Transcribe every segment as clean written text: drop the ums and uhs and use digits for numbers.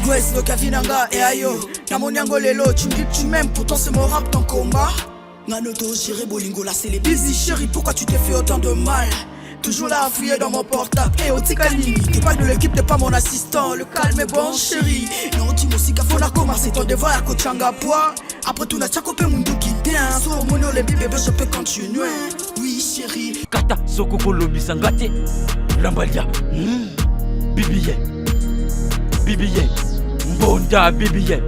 Gwes no kavinanga et ayo na monyango lelo tu me dis que tu m'aimes pourtant c'est mon rap ton combat. Nganoto chéri bolingo là c'est les busy chéri pourquoi tu t'es fait autant de mal. Toujours là à fouiller dans mon portable. Et au Tikani, t'es pas de l'équipe, t'es pas mon assistant. Le calme est bon chéri. Non tu m'aussi qu'à fona commencer ton devoir à Kochanga poids. Après tout n'a t'a coupé mon doux qui bien. Sur mon le bébé je peux continuer. Oui chéri. Kata sokoko lobi sangate. Lambalia. Bibiye. Bibiye. Mbonda bibiye.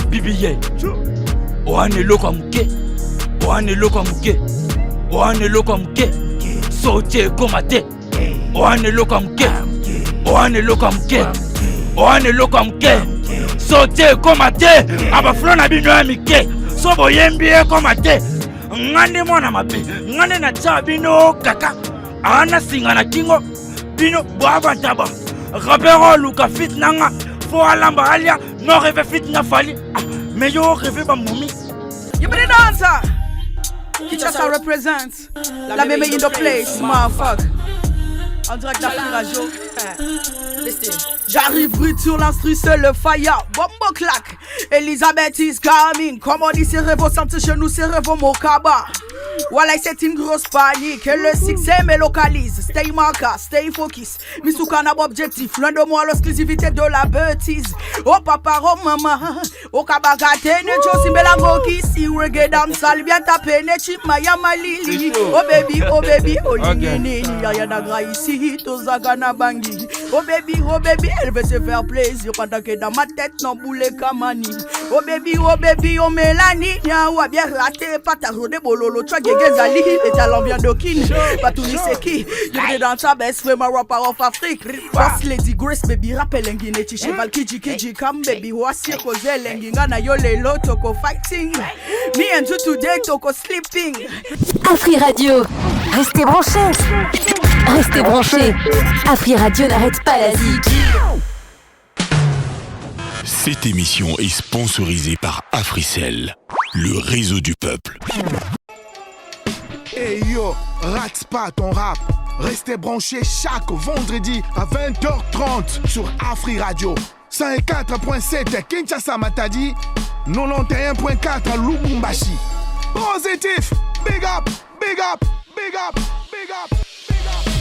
Bibiye. Oane loka muke. Oane loka muke. Oane loka muke. Sote komate. Oane loka muke. Oane loka muke. Oane loka muke. Sote komate. Abaflo na bino ya mike. Sobo yembi komate. Ngande mwana mabe. Ngande na tsa bino kaka. Ana singa na kingo. Bino boaba taba. Rapero luka fit nanga. Fo alamba alia. No rêve fit na fali. Mais yo rêve ba moumi. You better dancer. Kinshasa represent la mémé in the place, motherfucker. En direct d'Afri Radio. J'arrive brut sur l'instru, c'est le fire. Bombo clac. Elisabeth is coming. Comme on dit, c'est rêve centre chez nous, c'est rêve Mokaba. Voilà, c'est une grosse panique. Et le succès me localise. Stay marca, stay focus. Misuka n'a pas objectif. Loin de moi l'exclusivité de la bêtise. Oh papa, oh maman. Oh kabagate, ne josi melango kisi. Reggae dancehall, bien tapé, ne chip maya malili. Oh baby, oh lingeni. Y'a nagra ici, tozaga na bangi. Oh baby, elle veut se faire plaisir. Pendant que dans ma tête, non boule kamani. Oh baby, oh Mélanie. Y'a ou bien raté, pataro de bololo. Gezali, les talents bien d'Okin, Batouni Seki, you dans ta best friend, my rapper of Afrique. Boss Lady Grace, baby, rappel Ngine, Cheval Kiji, come baby, what's your cause, Ngana Yole, Toko fighting. Me and you today, Toko sleeping. Afri Radio, restez branchés. Restez branchés. Afri Radio n'arrête pas la zik. Cette émission est sponsorisée par Africell, le réseau du peuple. Hey yo, rate pas ton rap. Restez branchés chaque vendredi à 20h30 sur Afri Radio. 104.7 Kinshasa Matadi, 91.4 Lubumbashi. Positif, big up, big up, big up, big up, big up.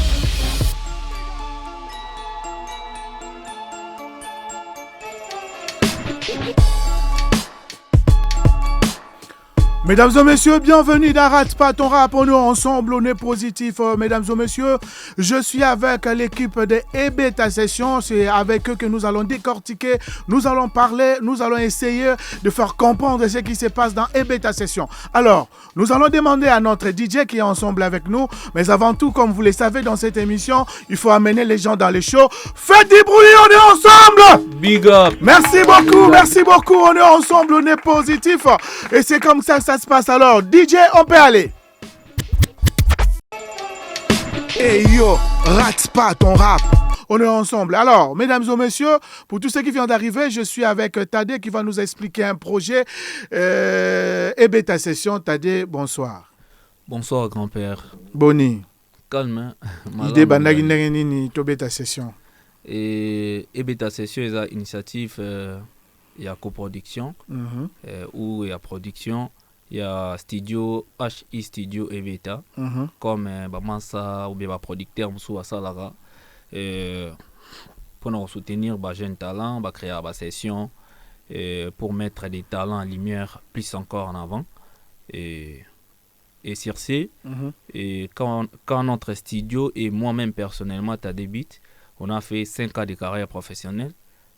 Mesdames et messieurs, bienvenue dans Rate pas ton rap, on est ensemble, on est positif. Mesdames et messieurs, je suis avec l'équipe de Ebeta Session, c'est avec eux que nous allons décortiquer, nous allons parler, nous allons essayer de faire comprendre ce qui se passe dans Ebeta Session. Alors, nous allons demander à notre DJ qui est ensemble avec nous, mais avant tout, comme vous le savez dans cette émission, il faut amener les gens dans les shows. Faites du bruit, on est ensemble! Big up! Merci beaucoup, on est ensemble, on est positif. Et c'est comme ça que ça se passe. Alors, DJ, on peut aller. Hey yo, rate pas ton rap. On est ensemble. Alors, mesdames et messieurs, pour tous ceux qui viennent d'arriver, je suis avec Tadé qui va nous expliquer un projet Ebeta Session. Tadé, bonsoir. Bonsoir, grand-père. Boni. Calme. Idée bandagi nini to Ebeta Session. Et Ebeta Session est une initiative, il y a coproduction, ou il y a production. Il y a studio HI Studio Ebeta, comme Bamansa ou bien producteur Moussou Salara, pour nous soutenir les jeunes talents, créer une session pour mettre des talents en lumière plus encore en avant. Et sur ce, et quand notre studio et moi-même personnellement, Tadébit, on a fait 5 ans de carrière professionnelle,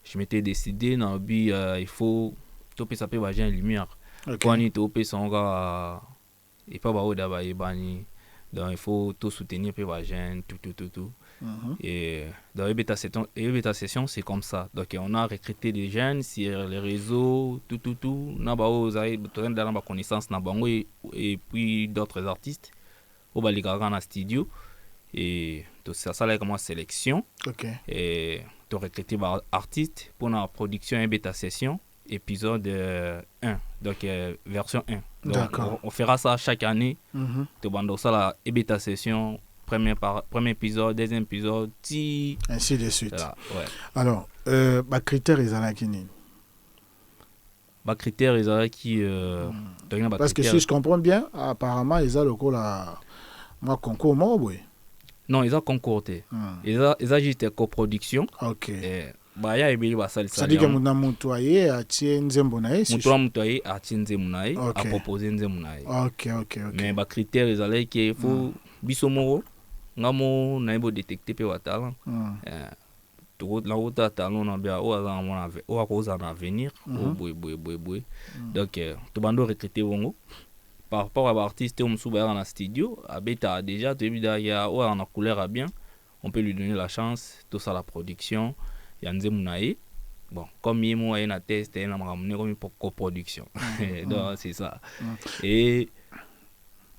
je m'étais décidé dans le but, il faut toper ça peut en lumière. Quand il topé son gars et pas bao d'abord bani, donc il faut tout soutenir pour les jeunes, tout. Et dans Ebeta Session c'est comme ça. Donc on a recruté des jeunes sur les réseaux, tout. Na bao zai besoin d'aller ma connaissance na bango et puis d'autres artistes au baligaran na studio et tout ça là comme sélection. Et tu recruté par artistes pour la production Ebeta Session. Épisode 1, donc version 1. Donc on fera ça chaque année. Tu bandes ça la Ebeta Session premier épisode, deuxième épisode, ainsi de suite. Voilà, ouais. Alors, critères ezalaki nini? Critères ezalaki parce que si je comprends bien, apparemment eza lokola moi concours moko boye. Non, ils ont concordé. Ils ont juste coproduction. OK. Ya ebeli basali ça. C'est-à-dire que mutu aye atie nzembo na ye. Mutu aye atie nzembo na ye, a proposer nzembo na ye. OK. Mais critères ezalaki faut biso moko ngamo na ebo détecter pe wa talent. La route talent na bia o za mona o akoza na avenir o boy. Donc to bando recruter wongo. Par rapport à l'artiste on souba dans la studio, abeta déjà tu bida ya o en couleur à bien, on peut lui donner la chance tout ça la production. Yanze Mounaï, bon, comme il y a un test, il y a une coproduction. Donc, c'est ça. Et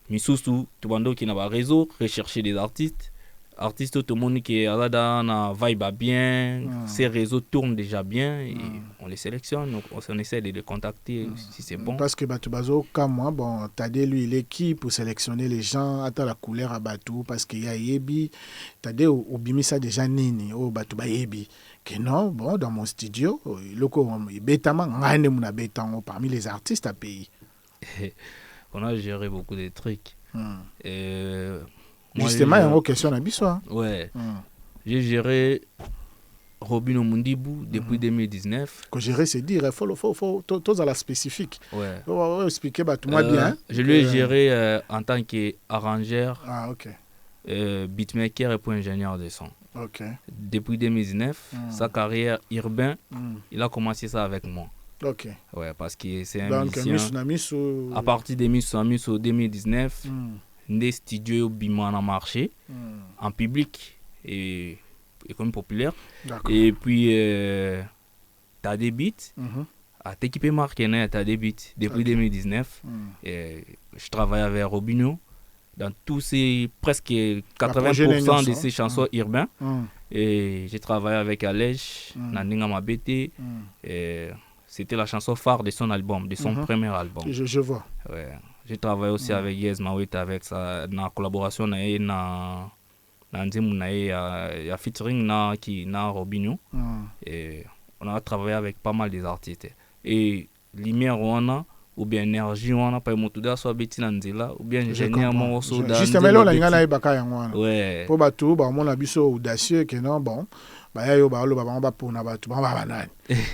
Misusu, tout le monde qui n'a pas réseau, rechercher des artistes. Artistes, tout le monde qui est là dans vibe bien, ces réseaux tournent déjà bien et on les sélectionne, donc on essaie de les contacter si c'est bon. Parce que Batubazo, comme moi, bon, t'as dit lui l'équipe pour sélectionner les gens, attends la couleur à Batu, parce qu'il y a Yebi, t'as dit au Bimisa déjà Nini, au Batuba Yebi. Que non, bon, dans mon studio, parmi les artistes à pays. On a géré beaucoup de trucs. Justement, il y a une question à Bissau. Ouais. J'ai géré Robino Mundibou depuis 2019. Quand gérer, c'est dire, il faut tout à la spécifique. Ouais. On va expliquer tout moi bien. Je lui ai géré en tant qu'arrangeur, beatmaker et pour ingénieur de son. Okay. Depuis 2019, sa carrière urbain, il a commencé ça avec moi. Ok. Ouais, parce que c'est un musicien. Donc, à partir de Miss 2019, des studios Bima a marché en public et comme populaire. Et puis, tu as des beats. À t'équiper marqué, tu as des beats. Depuis 2019, je travaille avec Robinho. Dans tous ces presque 80% de ces chansons urbaines. Et j'ai travaillé avec Alej, Nandinga Mabete. C'était la chanson phare de son album, de son premier album. Je vois. Ouais. J'ai travaillé aussi avec Yes Mawit, avec ça, dans la collaboration avec featuring na Robinho. Et on a travaillé avec pas mal des artistes. Et lumière on a ou bien énergie on a pas motuda soit betina nzela ou bien ingénieur mon soda justement là on a ibaka yango ouais pour batu ba mon abiso audacieux que non bon ba yo ba lo ba ba pour na batu ba banane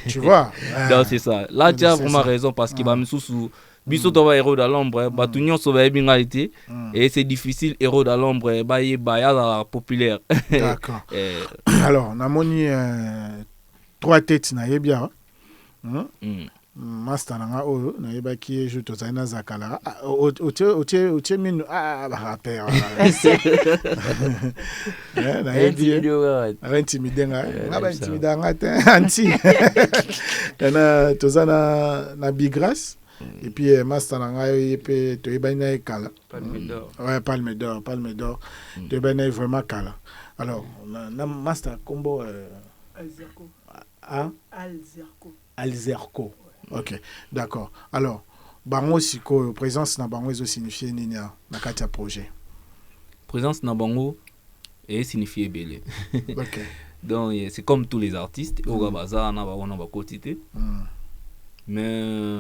tu vois. Donc c'est ça là tu as vraiment raison parce que ba misusu biso to ba héros dans l'ombre batu nyonso ba bingalité et c'est difficile héros dans l'ombre ba ya populaire. D'accord. Alors na moni 3 têtes na yebia master nanga oyo na yebaki je to zaina zakala otie minu ba rappeur na yebi intimider nga intimider nga te anti na to zana na Bigras et puis master nanga yepe to yebana kala Palme d'or to yebana vraiment kala. Alors na master combo Alzerco. Ok, d'accord. Alors, bango siko présence na bango eso signifie nini na kati ya projet? Présence na bango et signifie belé. Ok. Donc c'est comme tous les artistes, au bazar na ba on ba quotité. Mais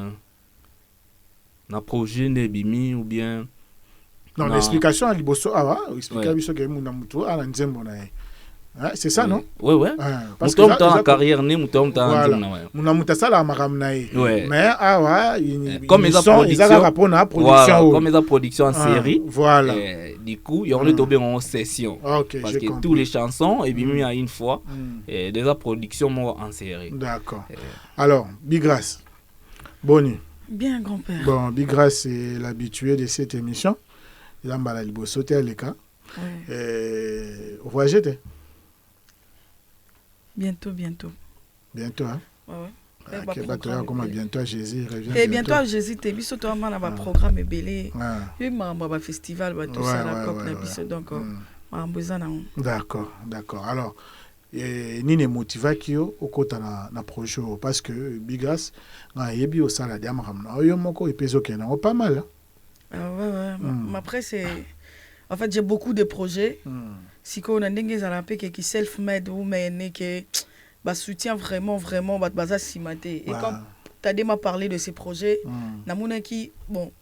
na projet ne bimi ou bien non, l'explication à liboso explication que muna mutu ala nzembo na ye. C'est ça, non? Ouais. Parce que ta carrière ni mutom ta muna mutasala makamnae. Mais comme ils ont production comme ils ont production en série. Voilà. Du coup, il y a une tombé en session. OK, parce que toutes les chansons et bien à une fois et déjà production en série. D'accord. Alors, Bigras. Boni. Bien grand-père. Bon, Bigras c'est l'habitué de cette émission. Il a mbala liboso te leka. Au voyage te. Bientôt. Bientôt, hein? Ouais. Comment bientôt Jésus revient. Et bientôt Jésus te biso to amana ba programme belé. Et mamba ba festival ba tout ça la cop na biso donc mamboza na. D'accord. Alors nini motivaki yo okota na projet parce que Bigras na yebi au sala diamram na yo moko epezo kena pas mal. Ouais. Mais après c'est En fait, j'ai beaucoup de projets. Si on a des qui self-made ou qui soutient vraiment baza simate. Et quand Tadé m'a parlé de ces projets, namuna qui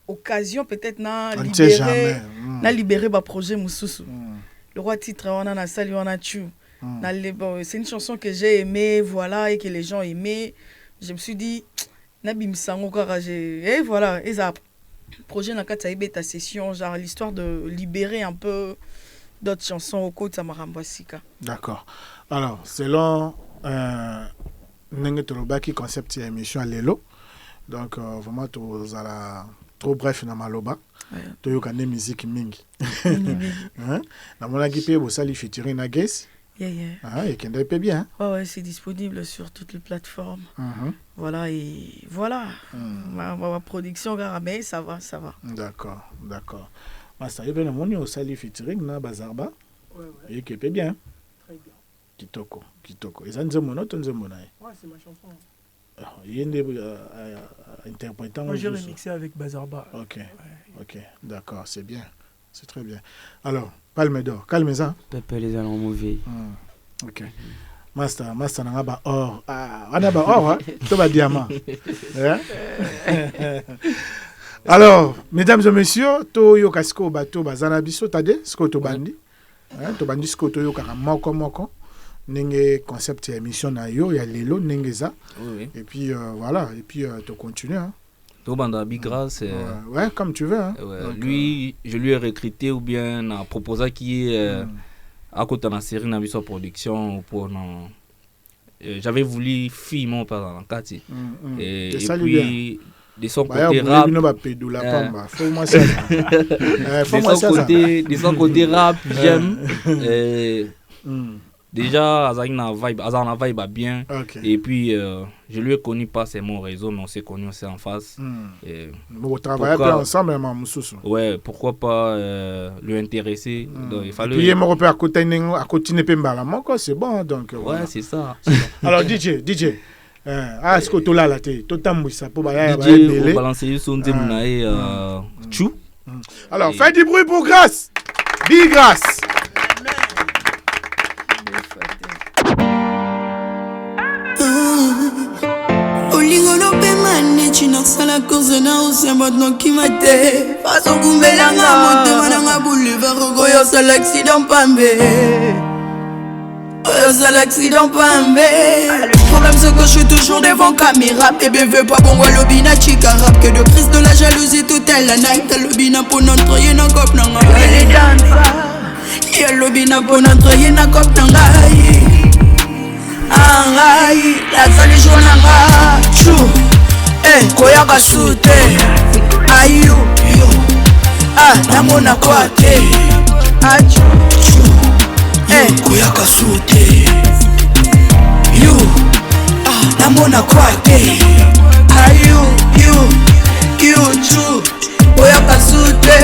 occasion peut-être na libérer ba projet mususu. Le roi titre on a sali on a tu. C'est une chanson que j'ai aimée, voilà, et que les ont aimé. Je me suis dit Nabim Sango Karajé. Et voilà, et ça projet na kata ta session, genre l'histoire de libérer un peu d'autres chansons au côté de Samarambasika. D'accord. Alors, selon Nenge Tolobaki concept émission à Lelo, donc vraiment tu as trop bref na maloba. Tu as eu musique mingi. Na mona gipe bo sali featuring na guest. Et qui est bien. Ouais, c'est disponible sur toutes les plateformes. Voilà, et voilà. Ma production, mais ça va. D'accord. Ça y est, on a sali featuring na Bazarba. Et qui est bien. Très bien. Kitoko. Et ça, c'est mon c'est ma chanson. Il y a des interprétants. Moi, j'ai remixé avec Bazarba. Ok, d'accord, c'est bien. C'est très bien. Alors, Palme d'or, calme ça. Pepe les allons mauvais. Ok. Master n'a pas or. On a pas or, tu vas diamant. Alors, mesdames et messieurs, to yo kasko bato bazana biso tade, sko to bandi. To bandi sko to yo kaka moko. Nenge concept émission na yo ya lelo nenge za. Et puis voilà, tu continues hein. Banda Big Grass. Ouais, comme tu veux. Hein. Donc, lui, je lui ai recruté ou bien proposé qui est à côté de la série Nabiso Production pour j'avais voulu filmer par la quartier. Et puis de son côté rap. De son côté rap, j'aime. Déjà, Azana vibe bien. Et puis, je lui ai connu pas, c'est mon réseau, mais on s'est connu aussi en face. Vous travaillez ensemble, maman Moussous. Ouais, pourquoi pas lui intéresser. Donc, il fallait. Et puis, il m'a à côté de Pembala, c'est bon. Donc, ouais, voilà. c'est ça. Alors, DJ. Est-ce que tu l'as là? Tu as pour balancer son Zemunae Chou. Alors, fais du bruit pour Grasse. Big Grasse. Olingolo pe mane china sala cause na usemba no kimate façon kumbela nga mote mananga boulevard goyo sal accident pambe Le problème c'est que je suis toujours devant caméra. Bébé veut pas bon lobby na chica rap. Que de crise de la jalousie toute la night. Lobby na pour notre yena cop nanga. Elle est dansa. Y'a lobby na pour notre yena cop nanga. Angai, la sali jonanga. Chou, koya kasute. Ayo, yo. Namona kwa te. Achou, chou. Koya kasute. You, namona kwa te. Ayo, you, chou. Koya kasute.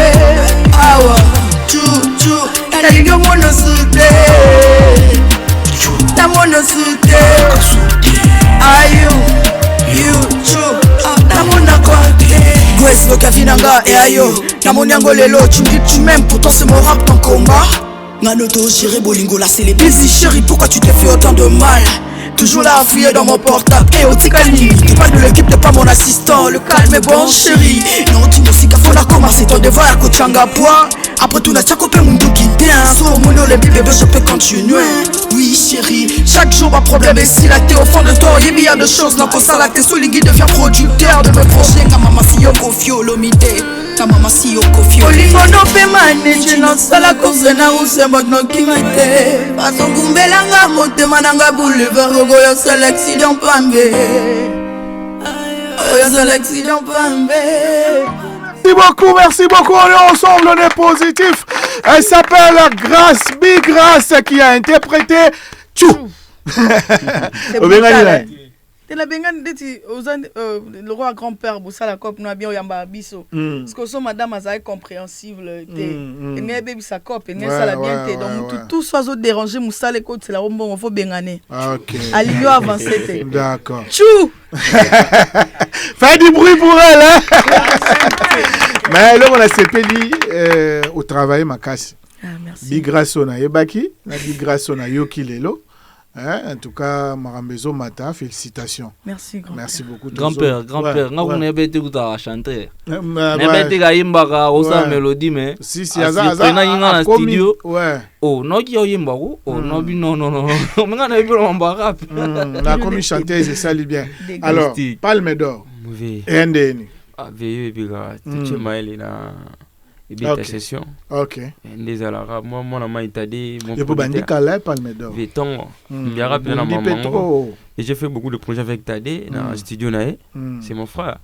Awa, chou. Nalinga mono sute. Namono sute. Ayo, you, chou. Namona kwa te. Gwes lo kavinanga e ayo. Namoni yango lelo, tu me dis que tu m'aimes, pourtant c'est mon rap ton combat. Nanoto, chéri, bolingo, là c'est les baisers, chéri, pourquoi tu t'es fait autant de mal? Toujours là à fouiller dans mon portable. Et au Tikani, t'es pas de l'équipe, t'es pas mon assistant. Le calme est bon, chéri. Non, tu me sais qu'il faut la commencer ton devoir à Kochanga Bois. Après tout, n'a pas coupé mon dos qui t'est un saut. Mon le bébé, je peux continuer. Oui, chéri, chaque jour, ma problème est si la t'es au fond de toi. Il y a milliards de choses, non, qu'on ça la t'es Solingui devient producteur de me prochain. Kamama si yo kofio, l'omité. Kamama si yo kofio. Olingo no pe manage, non, ça la cause na ou c'est mon nom qui m'a été. Façon kumbelanga, monte mananga boulevard. Oyo c'est l'accident pambe. Oyo c'est l'accident pambe. Merci beaucoup, on est ensemble, on est positif. Elle s'appelle Grace, Big Grace, qui a interprété Tchou. C'est brutal. Tena bengan deti le roi grand-père Boussala Cop nous a bien yamba biso. Parce que son madame a compréhensible té. Ne bébé sa cop ne ça la bien té. Donc tout soit autres dérangé Moussala Cop c'est la bombe on faut benganer. OK. Alio avancer té. D'accord. Tchou. Fais du bruit pour elle hein. Mais là on a CPD au travail makasi. Merci. Bigraso na yebaki, na bigraso na yoki lelo. En tout cas, Marambezo Mata, félicitations. Merci, grand-père. Merci beaucoup. Grand-père, grand-père. Nga Ouais. kuna bete kuta chanter. Ouais. Bete ka yimba osa Ouais. mélodie mais. Si Aza na studio. Ouais. Oh, no ki yimba ko. Oh, no bi non. Nga na biro mba rap. La commis chanteuse, ça lui bien. Alors, Palme d'Or. Mauvais. NDN. Veilleux biga. Tu m'as na. Ibita session. Ok. Ndezala moi na maitadi mon. Et pour bandika la Palme d'Or. Véton. Biara bien na maman. Et j'ai fait beaucoup de projets avec Tadé dans le studio nae. C'est mon frère.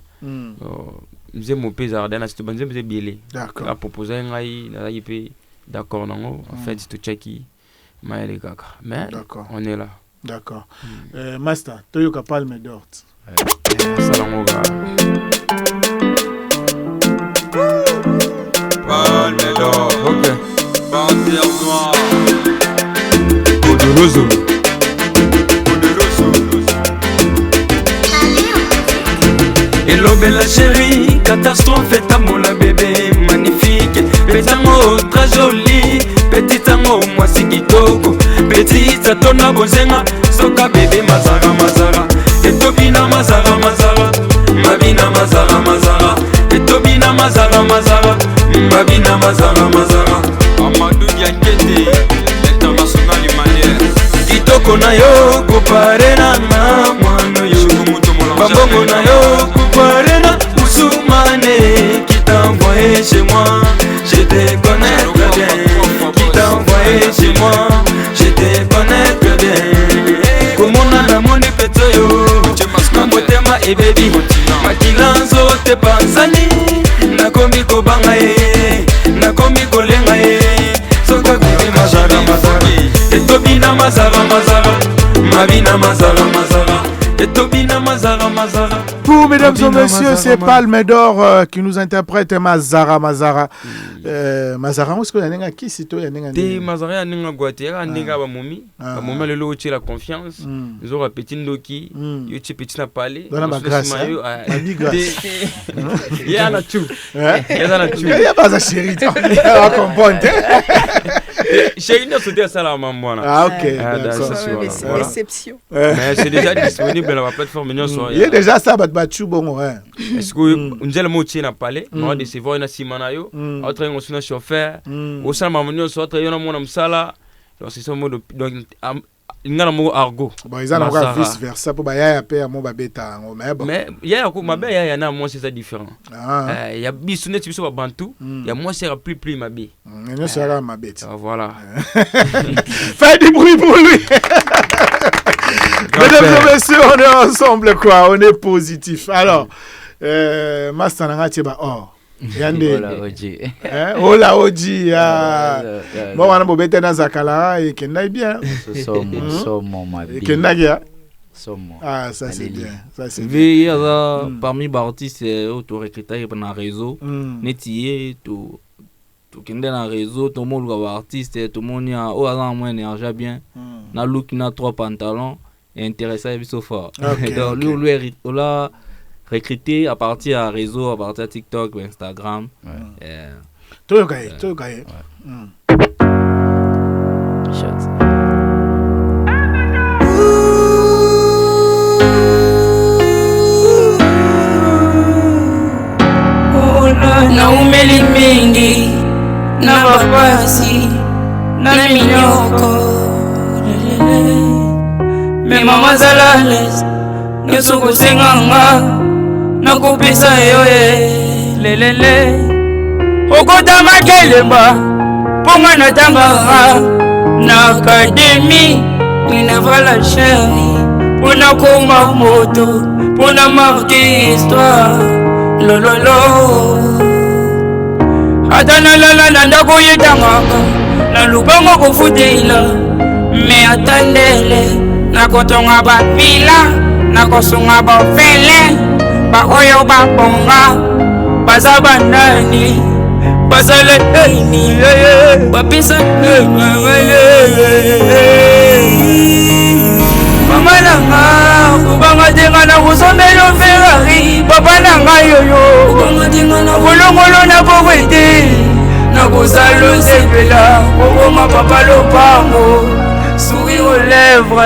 J'ai mon père dans la studio banze bielé. D'accord. A proposé ngai na yipe d'accord nango. En fait, c'est tout cheki. Maël kaka. Mais on est là. D'accord. Master, Toyoka Palme d'Or. Salamoga. Palme d'Or, ok. Panthère noire. Poderoso. Hello bella chérie, catastrophe est à mon bébé magnifique. Petit amour très joli, petit amour moi c'est kitoko. Petit atona bozenga, soka bébé mazara mazara. Etobina mazara mazara, mabina mazara mazara. Etobina mazara mazara, mabina mazara mazara. Amadou Diakete, international humanitaire. Kitoko na yo, kopare na mwano yo. Bambongo na yo, kopare na Ousmane. Qui t'a envoyé chez moi, je te connais très bien. Qui t'a envoyé chez moi, je te connais très bien. Comment on a mon petit yo, Mambotema et baby. Makilanzo te panzani, nakomi kobanga ye, nakomi kolenga ye. Soka bibi mazara mazara, etobina mazara mazara, mabina mazara mazara, etobina mazara mazara. Pour mesdames et messieurs, c'est Palme d'Or qui nous interprète Mazara Mazara. Mazara, est-ce que y a qui c'est toi? Des Mazara, il y a Guaté, il y a Bamomi. Bamomi, le lot, la confiance. Ils ont un petit Ndoki, il y a un petit Napalé. Dans la grâce. Il y a un tout. Il y a un tout. Il y a pas de chérie. On va comprendre. Chérie, nous sommes à la maman. Ah, ok. C'est réception. Mais c'est déjà disponible dans la plateforme. Il y a déjà ça, Batchou, bon, ouais. Est-ce que nous allons monter dans le palais? Nous allons décevoir une simanayo. Autre, on a un chauffeur. Au sein de ma maman, on a un sala. C'est ça, donc, il y a un mot argot. Bon, ils ont un vice versa pour bailler à paix à mon babeta. Mais il y a un moi, c'est ça différent. Il y a bisounet, tu sais, bantou. Il y a moi, c'est plus ma bille. Il y a ma bête. Voilà. Fais du bruit pour lui. Mesdames et messieurs, on est ensemble, quoi. On est positif. Alors, Master Nangatiba, Ola Oji. Ola Oji. Moi, on a beau bête dans Zakala et Kenda est bien. Somo, ma vie. Kenda est Somo. Ah, ça c'est bien. Ça c'est bien. Parmi les artistes, auto-recrutés dans le réseau, Netier, tout kende na réseau, tout le monde est artiste, tout le monde a au moins énergie bien. Na look na 3 pantalons et intéressé à so fort. Donc lui on l'a recruté à partir à réseau, à partir de TikTok, Instagram. Tout le gars. Na umeli mingi na mapasi na minyoko me mama zalales nyoso kusenganga na kupisa yoye lelele okota makelemba ponga na tanga na akademi minavala chéri pona koma moto pona marquer histoire lololo ata nalala na ndako yetangaka na lubango kofutela me atandele nakotonga bapila nakosunga bofele baoyo babonga baza bandani bazale eni bapesa mama nanga kubanga tenga na kusomelo Ferrari papa nanga yoyo kubanga tenga na bolongolo na pokwete kozalo sepela okoma papa lopango sourire aux lèvres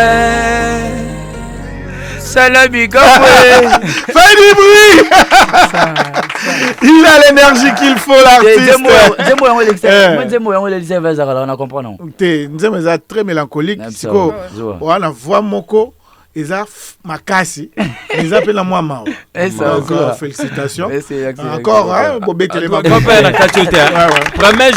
Salabi Gafoué. Fais du bruit. Il a l'énergie qu'il faut, l'artiste. On a compris, non? Nzembo est très mélancolique. On a voix moko. Ils ont makasi. Ils appellent la moi mao. Donc félicitations. Encore hein, Bobé qui les Premier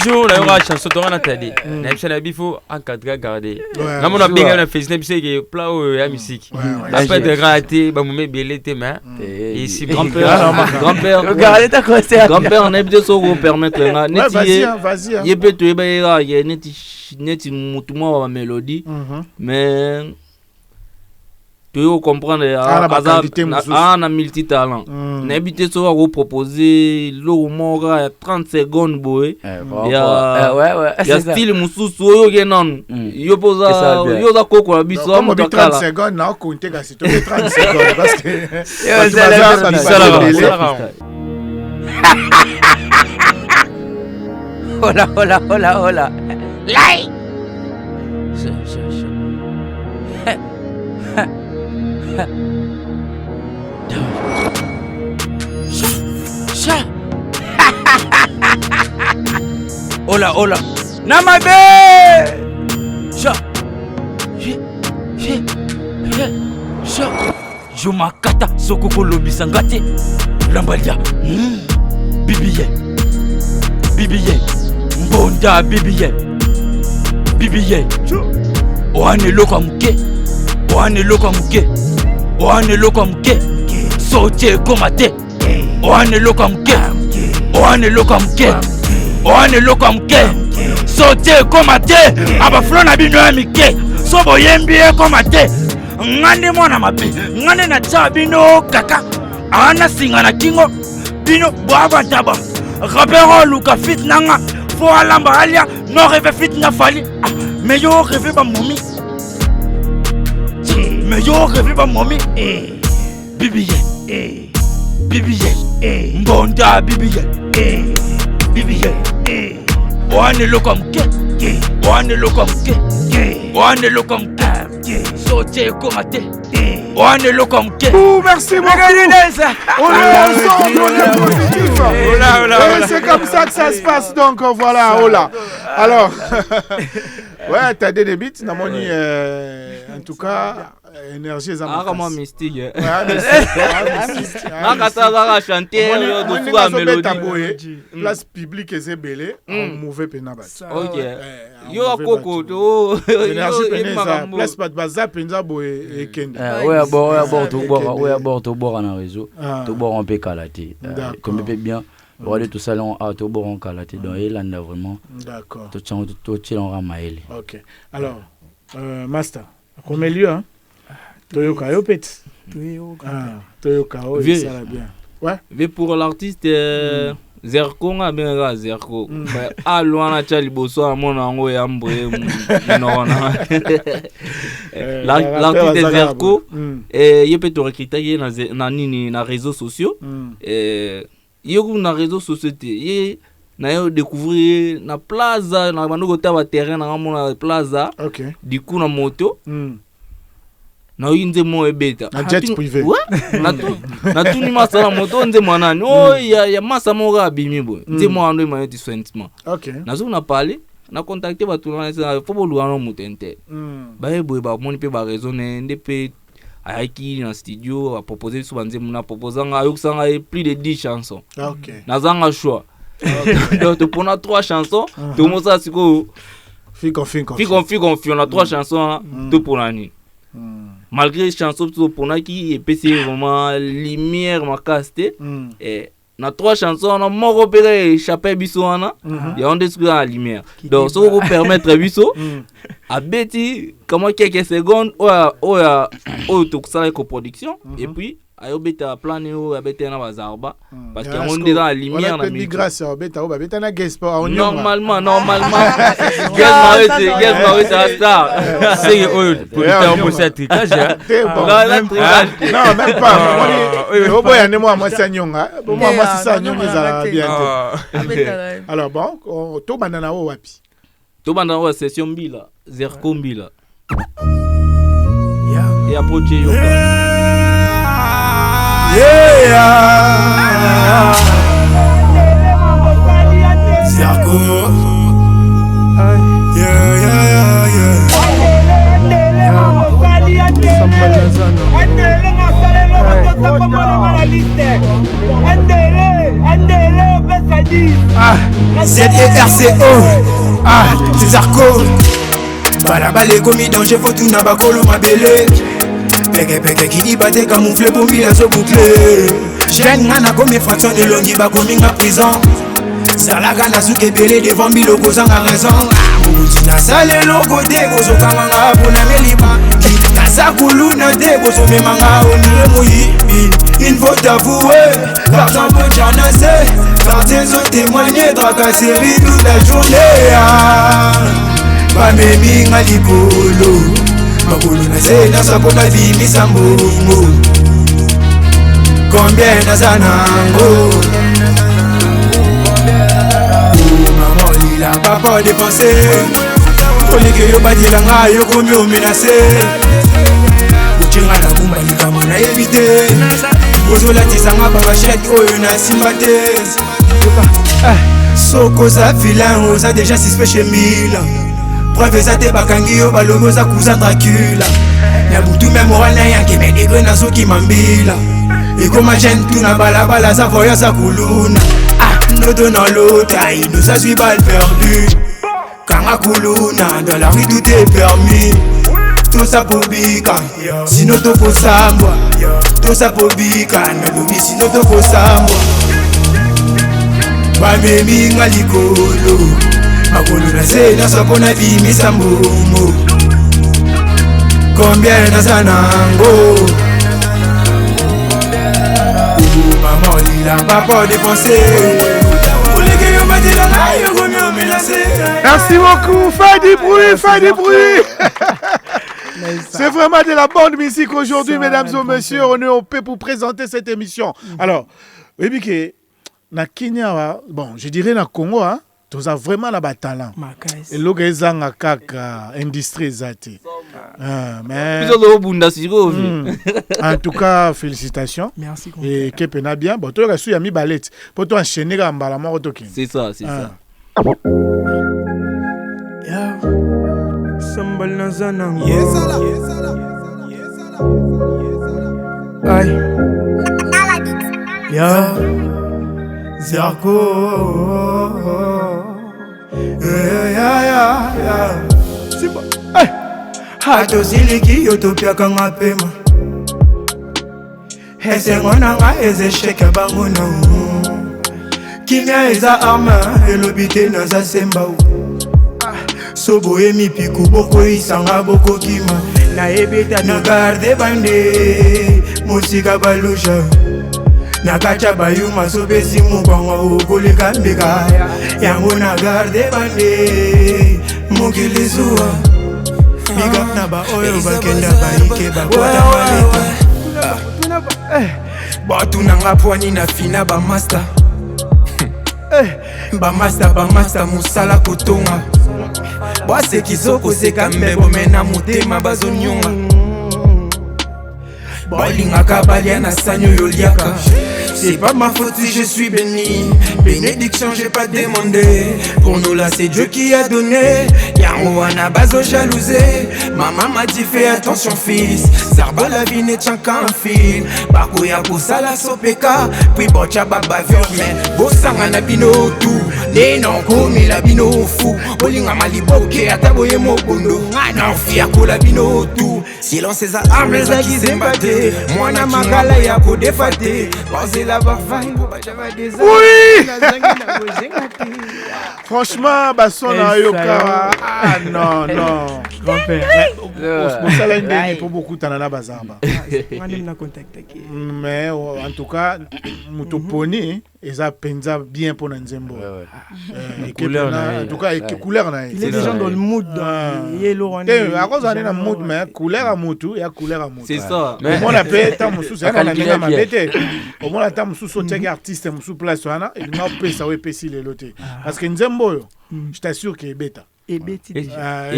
jour, on a chanson de Nathalie. N'importe quel bifo encadré garder. Là on a bien la fête, n'importe quel plat à musique. Après de rater, bah mon bébé tes mains. Et si grand-père, regardez ta quoi c'est. Grand-père on a besoin de se permettre là. Vas-y. Il peut te bailler, il y a neti mutumo wa mélodie. Mais tu veux comprendre na multitalent n'habite so à proposer lo mora 30 secondes boy ya style mususu oyo genon yo poza yo za koko la biso am 30 secondes na compter ga c'est 30 secondes parce que hola like Hola Namabe Jumakata Sokoko Lobisangate Lambalia Bibiye Mbonda Bibiye Oane loka mke Sote komate Oane loka mke Sote komate Abaflo na bino ya mike Sobo yembi komate Ngande mwana mabe Ngande na cha bino kaka Ana singa na kingo Bino boaba taba Rapero luka fit nanga Fo alamba alia No reve fit na fali Meyo reve ba momi Meyo reve ba momi Bibiye Mbonda Bibiye Oane loka mke Sote komate Oane loka mke merci beaucoup. On est ensemble, on est positif. C'est comme ça que ça se passe donc voilà. Alors ouais, t'as des débits, namoni en tout cas énergie ça comment mystique. mystique. Chanter place publique et belé en mauvais penabat. OK. Yo koko to énergie peneza place pas baza penza boy et kende. Ouais to bora na réseau. To bora on peut calater. Comme peut bien Voilà tout ça on a tout bon qualité donc il a vraiment. D'accord. Tout on ramaele. OK. Alors master, comme lieu hein. Toyoka yo pet. Toyoka ça va bien. Ouais. Mais pour l'artiste Zerko nga bien Zerko. A loana cha liboso amona ngo ya mbre non. L'artiste de Zerko il peut te recruter na nini na réseaux sociaux yo na réseaux sociaux te na yo découvrir na plaza na banoko ta ba terrain na mona plaza. OK. Du coup na moto na yinze mo ebeta na jet privé na tout ni masala moto nze mwanani ya masa mo ga bimi bo nze mo ando ma yeti sentiment. OK. Na zo na parler na contacter ba tout na faut bo luano mutente ba ebo ba moni pe ba raisonner ndep aiki na studio a proposer so banze muna proposer nga yokusanga plus de 10 chansons. OK. Na zanga choix donc pour na 3 chansons tout mo ça siko fi confi on a 3 chansons tout pour l'année. Malgré les chansons pour nous qui est vraiment lumière ma casté et na 3 chansons on a mon repéré échappé bisoana il y a on détruit la lumière donc ça vous permettre biso à Betty comment quelques secondes au tout ça la coproduction et puis ayo beta plan yo abeta na bazarba parce que on est dans la lumière na mi grâce au beta beta na guest normalement guest Maurice star c'est producteur pour cette tricage non même pas au boya ne moi sanyonga moi ça nyonga za bien. Alors bon to banana o wapi to banana o session mbila Zerko mbila et approche yoka Zerko ZERCO c'est Zerko balaba les commis danger faut tout na bakolo mabele peke qui bate camouflé pour mille à se boucler jeune nana comme fraction de longi ba comme en prison salaga na souke belé devant mille kozanga raison na sale loko de gozo kamanga pona melima na sakulu na de gozo memanga onire moyi il faut t'avouer l'argent peut t'enlacer car tes ont témoigné tracasserie toute la journée ba memi ngalikolo makulu na zena sapona bimisa mbongo combien na zanango maman il a pas peur de penser olike yo badila nga yo komi o menacer uchinga na kumba likamo na éviter ozolatisa nga babachette oyo na sympathie soko za vilain oza déjà suspect chez Mila preuve za te bakangi yo balobi oza cousin Dracula na butu me moral na yanke me degre na soki mambila ekoma jeune tout na balabala za voyage za kuluna nodo dans l'autre il nous a suivi balle perdue kanga kuluna dans la rue tout est permis tout ça pour bika sinon to ko sambwa tout ça pour bika nalobi sinon to ko sambwa ba memi ngalikolo makolo na zena sapona bimisa mbongo combien na zanango maman il a pas peur de penser oleke yo badila nga yo komi o menacer. Merci beaucoup, fais du bruit C'est vraiment de la bonne musique aujourd'hui, mesdames et messieurs. On est au P pour présenter cette émission. Alors, Ebike, na Kenya, bon, je dirais na Congo, hein, tu as vraiment la talent. Et le gars est kaka industrie zati. Mais en tout cas, félicitations. Merci. Et que pena bien. Bon, tu as su ami balette pour toi enchaîner gamba la mort toki. C'est ça. Sambal na zanango. Aïe. Ya Zerko. Ya. C'est bon. Hato ziliki yotopia kanga pema. Ese ngona nga eze sheke bangona. Kimia eza arma elobite na za semba. Sobo emi piku boko isanga boko kima. Na ebeta na garde bande musika balusha. Na kacha bayuma sobesi mukwa okoleka mbeka. Yango na garde bande mukilizua. Big up na ba oyo bakenda baike bakwata maleta. Batu nanga pwani na fina ba master. Ba master musala kotonga. Bwase kizoko seka mbebo mena mutema bazonyonga. Bolinga kabalia na sanyo yoliaka. C'est pas ma faute si je suis béni. Bénédiction j'ai pas demandé. Pour nous là c'est Dieu qui a donné. Yango ana bazo jalousé. Maman m'a dit fais attention fils. Zarba la vie n'est qu'un fil. Bako ya kosala sopeka. Puis bocha baba verme. Bosanga na bino tout. Neno komi la bino fou. Bolinga maliboke ataboye mobondo. Ngana fia ko la bino tout. Silence les armes les qui s'embattaient. te mwana makala ya kodefa te bazela bafai oui franchement basona yoka ah non mosala ndenge po beaucoup tanana bazamba mais en tout cas moto poni eza penza bien pour nzembo en tout cas couleur na il est déjà dans le mood à cause on est dans mood mais couleur à mutu ya couleur à mutu c'est ça mais on a payé tant musu ça na ndinga mabete au moins tant musu so tchèque artiste musu place wana il m'a payé ça ouais pesi les lotés parce que nzembo yo je t'assure qu'il est bêta et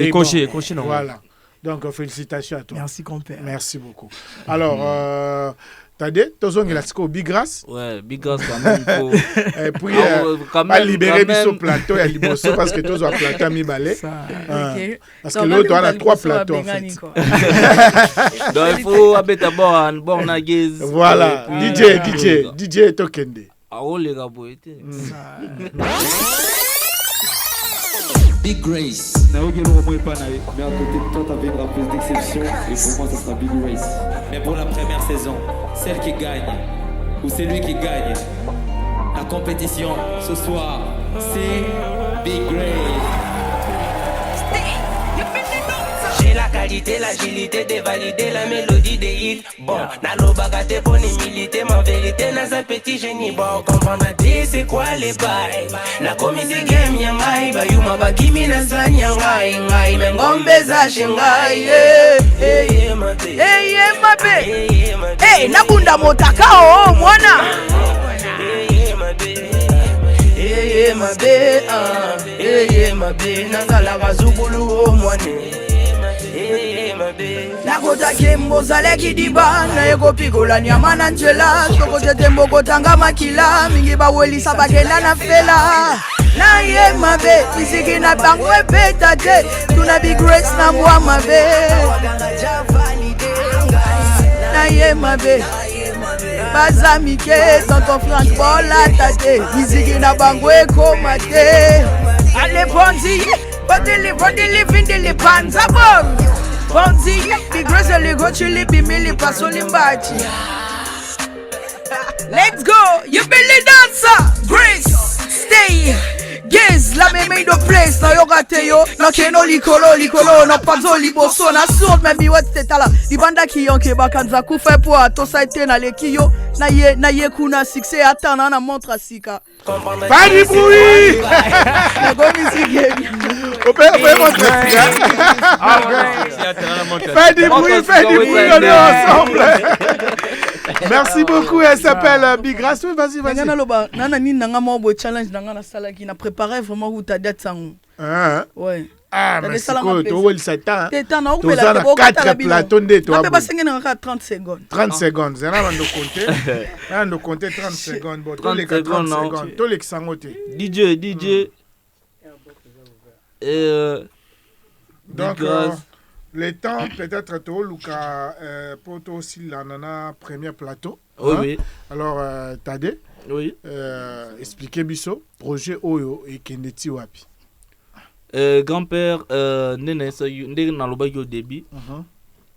coché non voilà donc félicitations à toi merci compère merci beaucoup alors Tade, tozong la siko Big Grass. Ouais, Big Grass quand même il faut. Et puis pas libérer biso plateau ya liboso parce que tozo plateau mi balé. Parce que l'autre on a 3 plateaux en fait. Donc il faut abeta bon na gaze. Voilà, DJ Tokende. Ah oh les gars boité. Big Grace. Naogi ne remet pas naïf, mais à côté de toi, t'avais une rappeuse d'exception, et pour moi, ça sera Big Grace. Mais pour la première saison, celle qui gagne, ou celui qui gagne, la compétition ce soir, c'est Big Grace. J'ai la qualité, l'agilité de valider la mélodie des hits. Bon, nalo bagate pour militer, ma vérité n'a un petit génie. Bon, comprendre c'est quoi les bails. Na komisi game yangai, ba yuma ba kimi na san yangai, ngai mengombe za shingai. Hey ma be. Hey nakunda motaka oh mwana. Hey ma be, nazala bazukulu oh mwane. Nakota kembo zale kidiba na eko pikola nyama na njela soko tembo kotanga makila mingi bawelisa bagenda na fela na ye mabe misiki na bangwe peta te tuna Big Grace na mwa mabe na ye mabe bazamike tonton Frank bola tate misiki na bangwe koma te ale bonzi Bodili panza bon Bonzi, Big Grace go chili bimili pasoli mbachi. Let's go, you belly dancer, Grace, stay. Gaze, la meme in the place, na yoga teyo, na keno likolo, na panzo liboso, na sound maybe what tetala. Di banda ki yonke bakanza kufe po atosa ite na lekiyo, na ye kuna succès atana na montre sika. Pas du bruit. Na go musique. On peut montrer ça. Fais du bruit, on est ensemble. Merci beaucoup, elle s'appelle Big Grace. Oui, vas-y. Nana ni nanga mo challenge nanga na sala qui na préparé vraiment où ta date sang. Ouais. Ah, mais c'est quoi, tu vois le 7 ans. Tu as 4 plateaux de toi. Tu as 30 secondes. 30 secondes, c'est là on doit compter 30 secondes. Bon, tous les 30 secondes, tous les 100 DJ. Donc, le temps, peut-être, tu as pour toi aussi la premier plateau. Oui. Alors, Tade, oui. Expliquez Bisso, projet Oyo et Kendeti Wapi. Grand-père, ndenge nalobaki au début.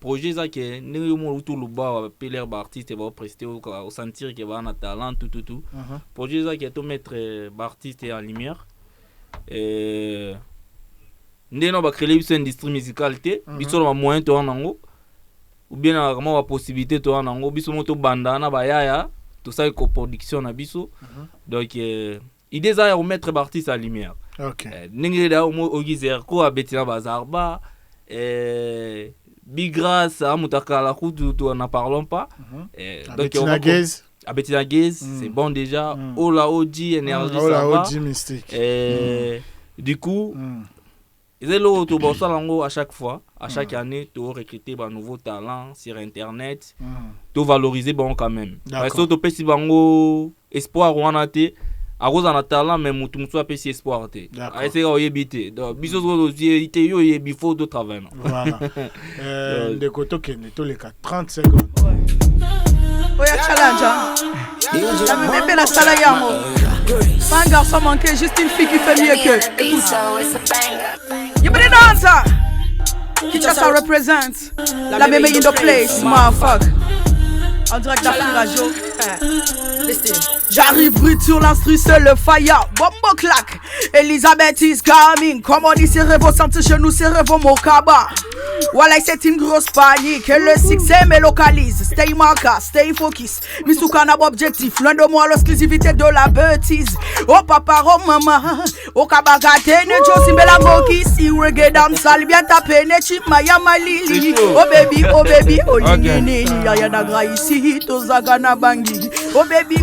Projet ça que ndenge mo tout le bas peler artiste va prester au sentir que va na talent tout. Projet ça que to mettre artiste en lumière. Ndenge no ba créer une industrie musicale te, biso na moyen to nango. Ou bien na vraiment la possibilité to nango biso moto bandana ba yaya, tout ça co-production na biso. Donc idée ça ya mettre artiste en lumière. OK. Ningi da mo ogizer ko abetina bazarba Big Grace amutaka la kutu tu n'en parlons pas. Donc Gaze Abetina Gaze, c'est bon déjà. Ola Oji énergie ça va. Ola Oji mystique. Du coup ils ont l'auto bossa lango à chaque fois, à chaque année tu recruter un nouveau talent sur internet. Tu valoriser bon quand même. Parce que tu peux si bango espoir wana te a cause en talent mais mutu mutu a si espoir te a essayer o yebite donc biso zo ite yo yebi faut de travail. Voilà. De koto kene to les 30 secondes. Oya challenge. La même la sala yango. Pas un garçon manqué, juste une fille qui fait mieux que. You better dancer. Kinshasa represents. La même in the place, motherfucker. En direct d'Afrique Radio. J'arrive brut sur l'instru, c'est le fire. Bombo clac. Elisabeth is coming. Comme on dit, c'est rêve sentir chez nous, c'est rêve Mokaba. Voilà, c'est une grosse panique. Et le succès me localise. Stay marca, stay focus. Misuka n'a pas objectif. Loin de moi l'exclusivité de la bêtise. Oh papa, oh maman. Oh kabagate, ne josi melango kisi. Reggae dancehall, bien tapé, ne chimaya malili. Oh baby, oh lingini. Yaya nagra ici, tozaga na bangi. Oh baby,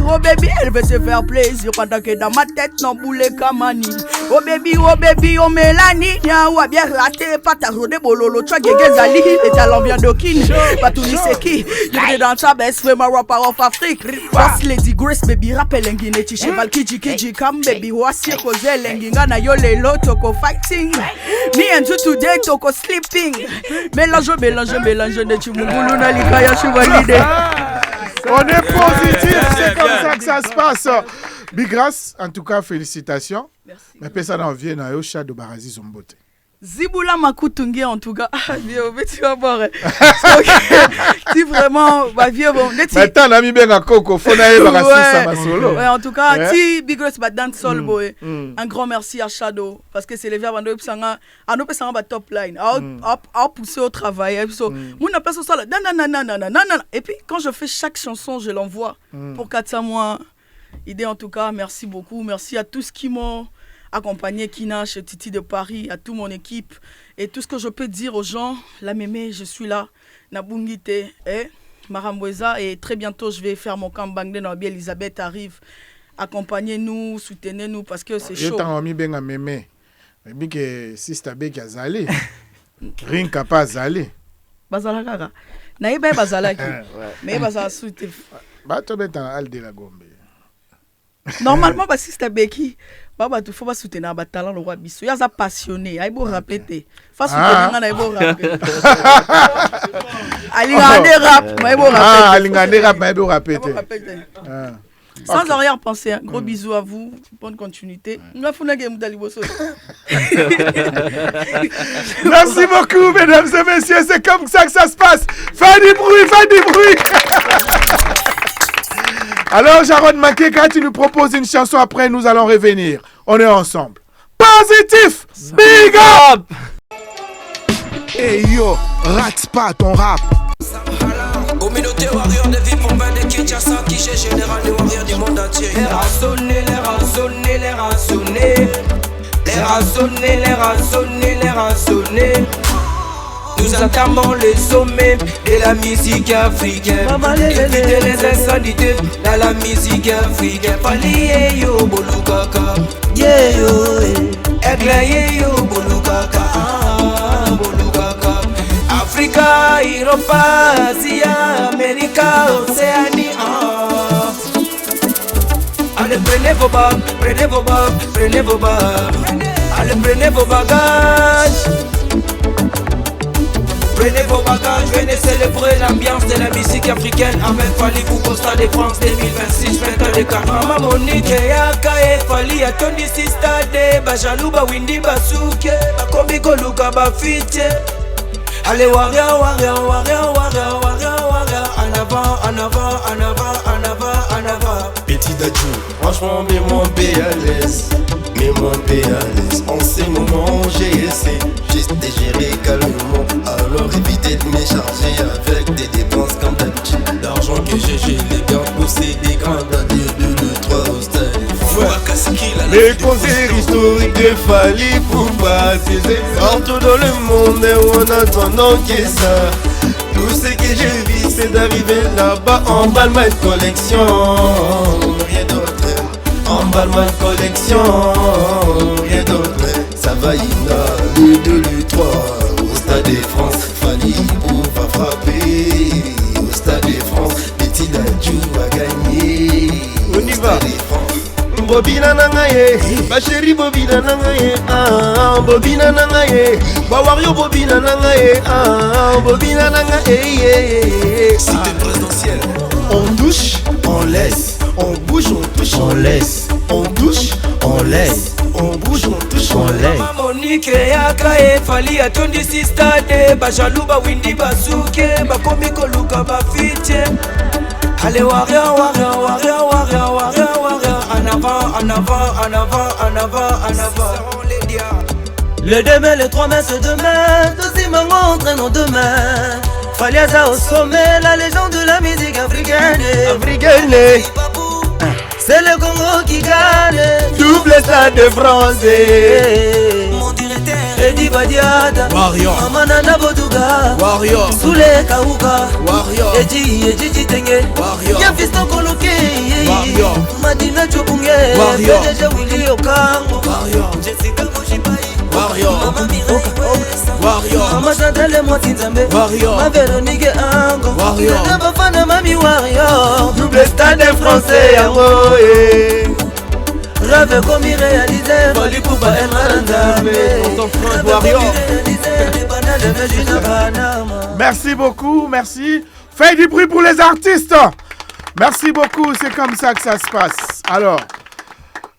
elle veut se faire plaisir. Pendant que dans ma tête, non boule kamani. Oh baby, oh Mélanie. Ou bien raté, pataro de bololo. Gezali, les talents bien d'Okin. Batouni c'est qui? Il est dans ta best friend, ma rapper of Afrique. Boss Lady Grace, baby, rappel engine. Cheval kiji, come baby, wasi koze lenginga na yo lelo toko fighting. Me and you today toko sleeping. Mélange de chimungulu na likaya chivalide. On est positif, c'est comme ça que ça se passe. Big Grace, en tout cas, félicitations. Merci. Mais personne n'en vient à Yocha de Barazi Zombote. Ziboula Makutungi en tout cas, mais tu vas voir. Si vraiment, ma vie bon. Maintenant, on a mis bien à Coco, faut n'aller pas solo. Ouais, en tout cas, si Big Grace bat dans sol boy, un grand merci à Shadow parce que c'est les verbes à nous passer en top line, à pousser au travail. Mon place au sol, non. Et puis quand je fais chaque chanson, je l'envoie pour 400 mois. Idée en tout cas, merci beaucoup, merci à tous qui m'ont accompagné, Kina, chez Titi de Paris, à toute mon équipe. Et tout ce que je peux dire aux gens, la mémé, je suis là, Nabungite, Maramboueza, et très bientôt, je vais faire mon campagne de Elisabeth arrive. Accompagnez-nous, soutenez-nous, parce que c'est chaud. Je t'en mis bien à mémé. Mais que si c'est avec Azali, rien qu'à pas Azali. Bazalaka. Naïba Bazalaki. Mais Bazala souté. Bah, tu es en Alde la Gombe. Normalement, si c'est Becky. Baba, il faut pas soutenir le talent, le roi Bissou. Il y a des passionnés. Il faut rappeler. Il faut soutenir, il faut rappeler. Il faut rappeler. Sans arrière-pensée, gros bisous à vous. Bonne continuité. Merci beaucoup, mesdames et messieurs. C'est comme ça que ça se passe. Fais du bruit. Alors, Jaron Maké, quand tu nous proposes une chanson, après, nous allons revenir. On est ensemble. Positif! Big up! Hey yo, rate pas ton rap. Communauté warrior de vie pour de Kinshasa, qui chez général des warriors du monde entier. Les rassonnés. Nous entamons le sommet de la musique africaine. Éviter les insanités dans la musique africaine. Pali yo bolukaka, yo Egla yo bolukaka, bolukaka. Africa, Europe, Asia, America, Océanie. Allez, prenez vos bagues. Allez, prenez vos bagages. Prenez vos bagages, venez célébrer l'ambiance de la musique africaine avec Fali pour Costa de France 2026, 20 ans de carnaval. Mama Monique Yaka et Fali à Tony Sistade, Bajalou, Bawindi, Basuke, Bakombi Koluka, Bafite. Allez, warrior, en avant. Petit Dadju, franchement, mais mon pays à l'aise. En ces moments, j'ai essayé juste de gérer calmement. Alors évitez de m'écharger avec des dépenses comme d'habitude. L'argent que j'ai les garde pour ces des grandes de 3 hostels. Les concerts historiques de Fali pour pas attiser partout dans le monde et en attendant que ça. Tout ce que je vis c'est d'arriver là-bas en balma de collection. Rien d'autre. Emballement de collection, rien d'autre. Ça va, il a le 2, le 3. Au Stade de France, Fali va frapper. Au Stade de France, Petit Dadju va gagner. On y va. Bobina nangaye, ma chérie Bobina nangaye, Bobina nangaye, Bawario Bobina nangaye, Bobina nangaye. Cité présidentielle. On douche, on laisse. On bouge, on touche, on laisse. On douche, on laisse. On bouge, on touche, on laisse. Mama Monique Yaka et Fali à Tony Sistade, Bajalou, Bawindi, Basuke, Bakombi Koluka, Bafite. Allez warrior, warrior, warrior, warrior, warrior, warrior. En avant, en avant, en avant, en avant, en avant. Le 2 mai, le 3 mai, ce demain, tous ces mamans entraînent demain. Faliaza au sommet, la légende de la musique africaine. C'est le Congo qui gagne. Double stade de France. Mon directeur Eddie Badiata, Warrior, Amananda Boduga, Warrior, Soule Kauka, Warrior, Eddie Tenge, Warrior, Yafisto Koloke, Warrior, Madina Chobunge, Warrior, Deja Willy Okango, Warrior, Jessica Moshibai, Warrior, Mama Mireille, Warrior, Mama Chantal Motinzambe, Warrior, Ma Véronique Ango, Warrior, Nabafana Mami Warrior, double stade français yango. Rêve comme il réalisait, Bali Poupa El Marandame, Warrior. Merci beaucoup, merci. Faites du bruit pour les artistes. Merci beaucoup, c'est comme ça que ça se passe. Alors,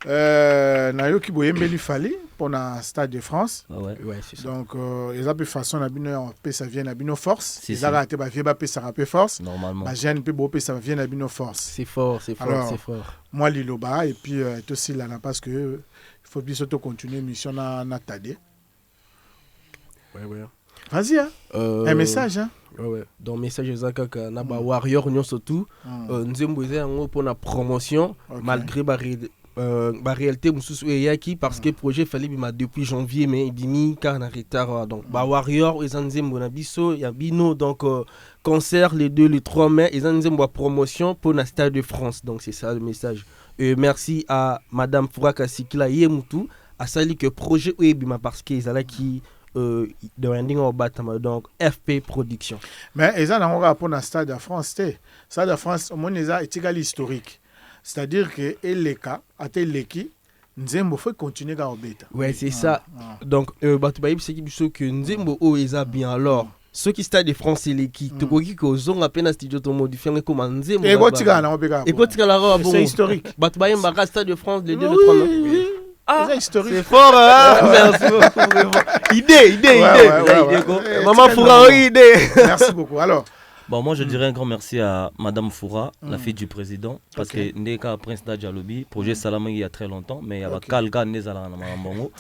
Nayoki Boyembeli Fali pour le Stade de France. Ah ouais, c'est ça. Donc, ils ont pu façon ça vient à nos forces. Ils ont raté ça rappelle force. Normalement. Jeanne peut ça vient à nos forces. C'est fort, c'est fort, alors, c'est fort. Moi Liloba et puis aussi là parce que il faut bien surtout continuer mission na Tadé. Ouais. Vas-y hein. Un message hein. Ouais. Donc message ezaka na ba warrior nyon surtout nzembo yango pour la promotion malgré la réalité mususu eyaki parce que projet fallait bima depuis janvier mais bimi car na retard donc ba warrior ezanzembo na biso ya bino donc concert les 2 le 3 mai ezanzembo promotion pour la Stade de France donc c'est ça le message. Merci à madame Fouraka Sikila Yemutu a sali que projet bima parce que ezala qui de rending au bâtiment donc FP Production. Mais ils ont un rapport dans le Stade de France. Stade de France, au moins, ils ont un historique. C'est-à-dire que les cas, à tel leki, Nzembo faut continuer à obéir. Ouais, c'est ça. Donc, Batubaïb, c'est que Nzembo est bien alors. Ceux qui Stade de France, c'est l'équipe. Tu vois qu'ils ont à peine un studio de modifier comme Nzembo. Et quoi c'est historique. Batubaïb, Stade de France, les 2 le 3 mai. C'est historique. C'est fort, hein? Merci beaucoup. Idée. Maman Foura, idée. Merci beaucoup. Alors. Bon, moi, je dirais un grand merci à Madame Foura, la fille du président, parce que Ndeka Prince Nadjalobi, projet Salama il y a très longtemps, mais il y a Kalga Nezala Namambongo.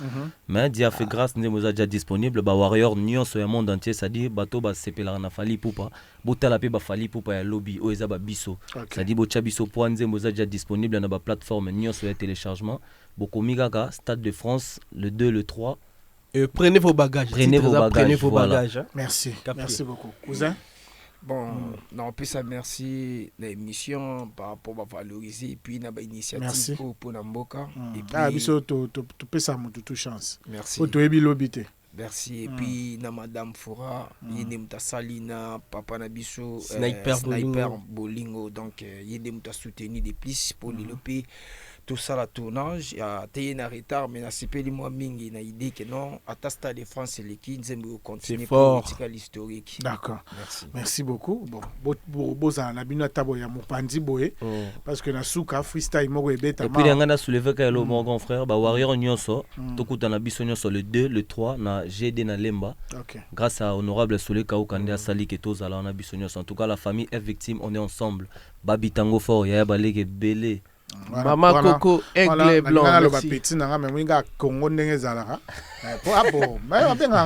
Mais Dia fait grâce, Nemoza déjà disponible, bah Warrior Nyon sur le monde entier, ça dit bateau bah sepela na fali poupa, botala pe ba fali poupa ya lobby, oeza ba biso. Ça dit bocha biso point Nemoza déjà disponible na ba plateforme Nyon sur le téléchargement. Bokomigaka, Stade de France, le 2, le 3. Prenez vos bagages. Prenez vos bagages. Hein. Merci beaucoup. Cousin. Bon, non, plus ça merci l'émission par rapport à valoriser et puis une initiative pour Namboka. Et puis biso tu peux ça toute chance. Merci. Pour toi lobité. Merci et puis na madame Foura, yedemta salina papa na biso sniper bolingo donc yedemta soutenir des plus pour développer tout ça la tournage il y a été en retard mais na sipeli moi mingi na idée que non à Stade de France l'équipe nzembo continuer pour l'historique. D'accord. Merci beaucoup. Bon boza na bino tabo ya mopandi boye parce que na suka freestyle moko ebeta et puis ngana na soulever ka mon grand frère ba warrior nyonso tokuta na biso nyonso le 2 le 3 na GD na Lemba. Grâce à honorable Soule Kaokande a sali que tous ala na biso nyonso en tout cas la famille est victime on est ensemble babi tango fort ya baleke belé. Maman Coco aigle blanc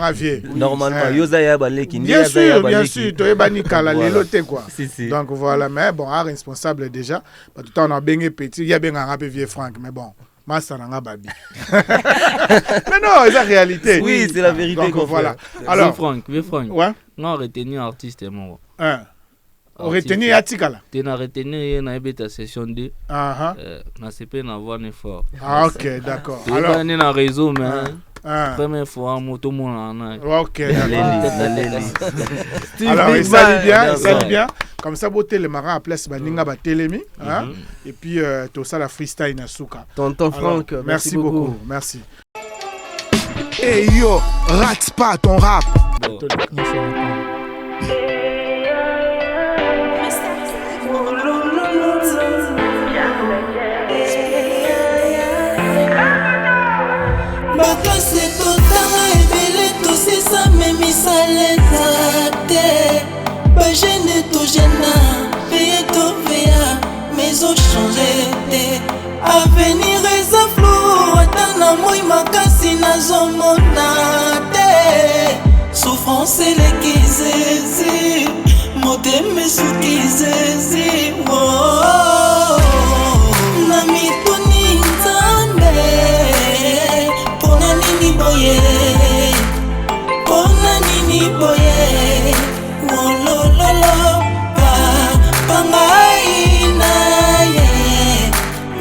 merci. Normalement yoza ya baleki bien sûr to ebani kala lelo te quoi. Donc voilà mais bon responsable déjà tout temps on a benga petit ya benga un peu vieux Franck mais bon Massa nanga babi. Mais non, c'est la réalité. Oui, c'est la vérité. Donc voilà. Alors Franck. Ouais. Non, retenir artiste et moi. Retenir Atikala. Tu n'as retenu na ebeta session 2. Na CP na voix fort. Ah OK, d'accord. Alors on est dans réseau mais première fois moto mon OK. Alors ça bien. Comme ça boté le marin à place baninga ba telemi hein et puis tout ça la freestyle na souka. Tonton Franck, merci beaucoup. Merci. Hey yo, rate pas ton rap. Bakase totanga ebele tosisa memisaleta te bagene tojena peye toveya ezochange te avenir eza flou ata na moi makasi nazomona te souffrance eleki zezi motema esuki zezi na mituni nzambe mpona nini boye mpona nini boye wolololo pangai na ye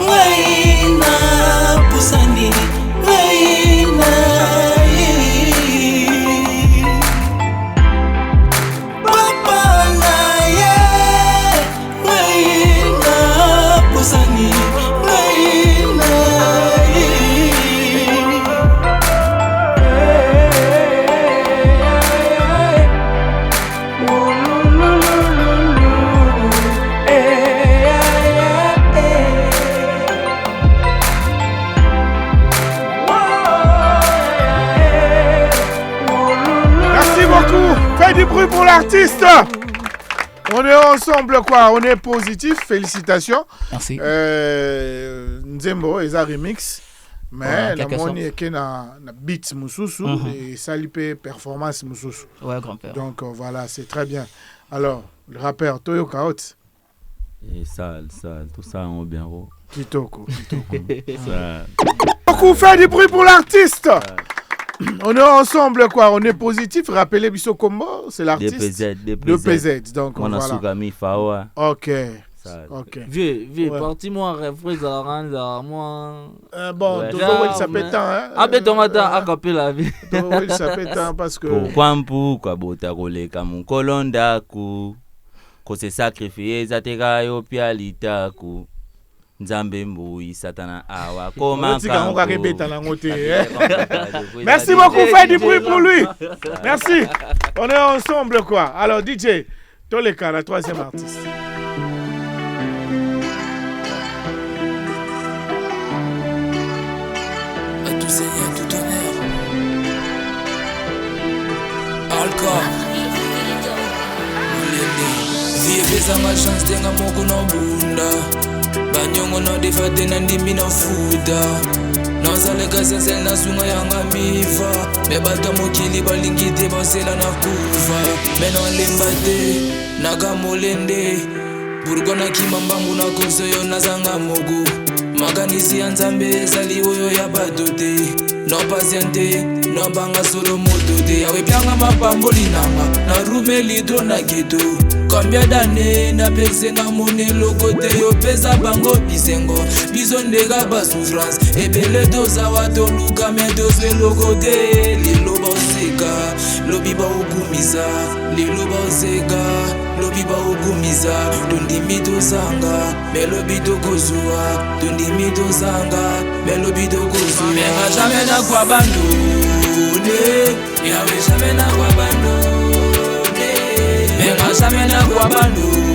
ngai na pusani ngai na ye papa na ye ngai na pusani ngai na ye. Fais du bruit pour l'artiste. On est ensemble quoi, on est positif, félicitations. Merci. Nzembo eza remix. Mais la moni est na beat mususu et ça lui fait performance mususu. Ouais, grand-père. Donc voilà, c'est très bien. Alors, le rappeur Toyo Kaot. Et ça, tout ça en bien haut. Kitoko. Beaucoup fait du bruit pour l'artiste. On est ensemble quoi, on est positif. Rappelez Bisso Combo, c'est l'artiste. DPZ. Donc on voilà. a Sougami Fawa. Ok. Vieux, parti-moi, refrain, moi. Bon, Dodo, ça fait temps, hein. Ah, ben, Tomata, a capé la vie. Dodo, ça fait temps parce que. Pourquoi, quoi, bota, rolé, comme un colonda, coup. Qu'on s'est sacrifié, zatega, yo, pialita, coup. Nzambe mbui satana awa comment Merci beaucoup, faites du bruit pour lui. Merci. On est ensemble quoi. Alors DJ Toleka, la troisième artiste. À tout seigneur, tout honneur. Alka Vie pesa ma chance tenga moko no bunda Banyongo no defate na ndimi na futa Nazaleka sensel na sunga yanga mifa Me bata mokili balingi te basela na kufa Meno lemba te, naga molende Burgona kimambambu na koso yo nazanga mogo Maganisi ya nzambe ezali oyo ya bato te No patiente, no banga solo moto te Awe pianga mapamboli nanga, na rumeli dro na geto Combien d'années na pexé na mone loko te Yo pesa bango bisengo, biso ndega ba souffrance Ebele doza wato luka me doswe loko te Lilo ba oseka, lobi ba okumisa Lilo ba oseka, lobi ba okumisa Tondimi dozanga, me lobi dokozua Tondimi dozanga, me lobi dokozua Menga jamais na kwa bandone Yawe jamais na kwa bandone Menga jamais na kwa bandone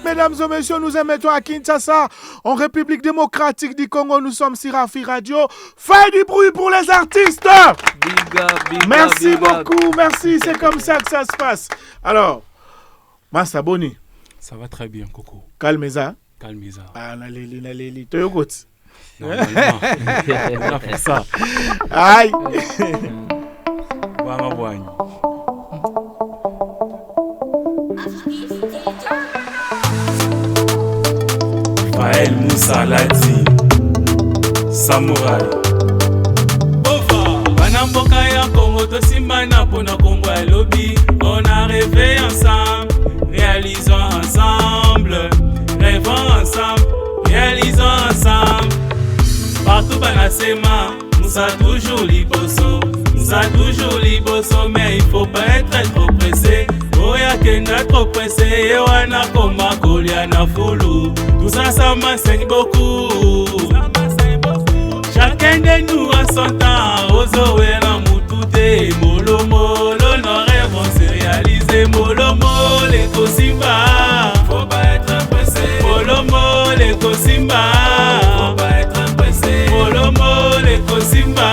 Mesdames et messieurs, nous émettons à Kinshasa, en République démocratique du Congo. Nous sommes sur Afri Radio. Faites du bruit pour les artistes. Merci beaucoup, merci. C'est comme ça que ça se passe. Alors, Massa Boni. Ça va très bien, Coco. Calmeza. Calmeza. Ah, naleli. Toyogot. Normalement, on a fait ça. Aïe. Banga boigne. Faël Moussalati Samouraï Bova Banamboka ya Congo Tosimbana Pona Congo et Lobby. On a rêvé ensemble, réalisons ensemble. Rêvons ensemble, réalisons ensemble. Partout Banasema, Moussa toujours liboso. Moussa toujours liboso, mais il faut pas être trop pressé. Oya Kenda trop pressé, et wana koma kolia na foulou. Tout ça, ça m'enseigne beaucoup. Chacun de nous a son temps. Ozo et la moutouté. Molo molo, nos rêves vont se réaliser. Molo molo, les Simba. Faut pas être pressé. Molo molo, les Simba. Faut pas être pressé. Molo molo, les Simba.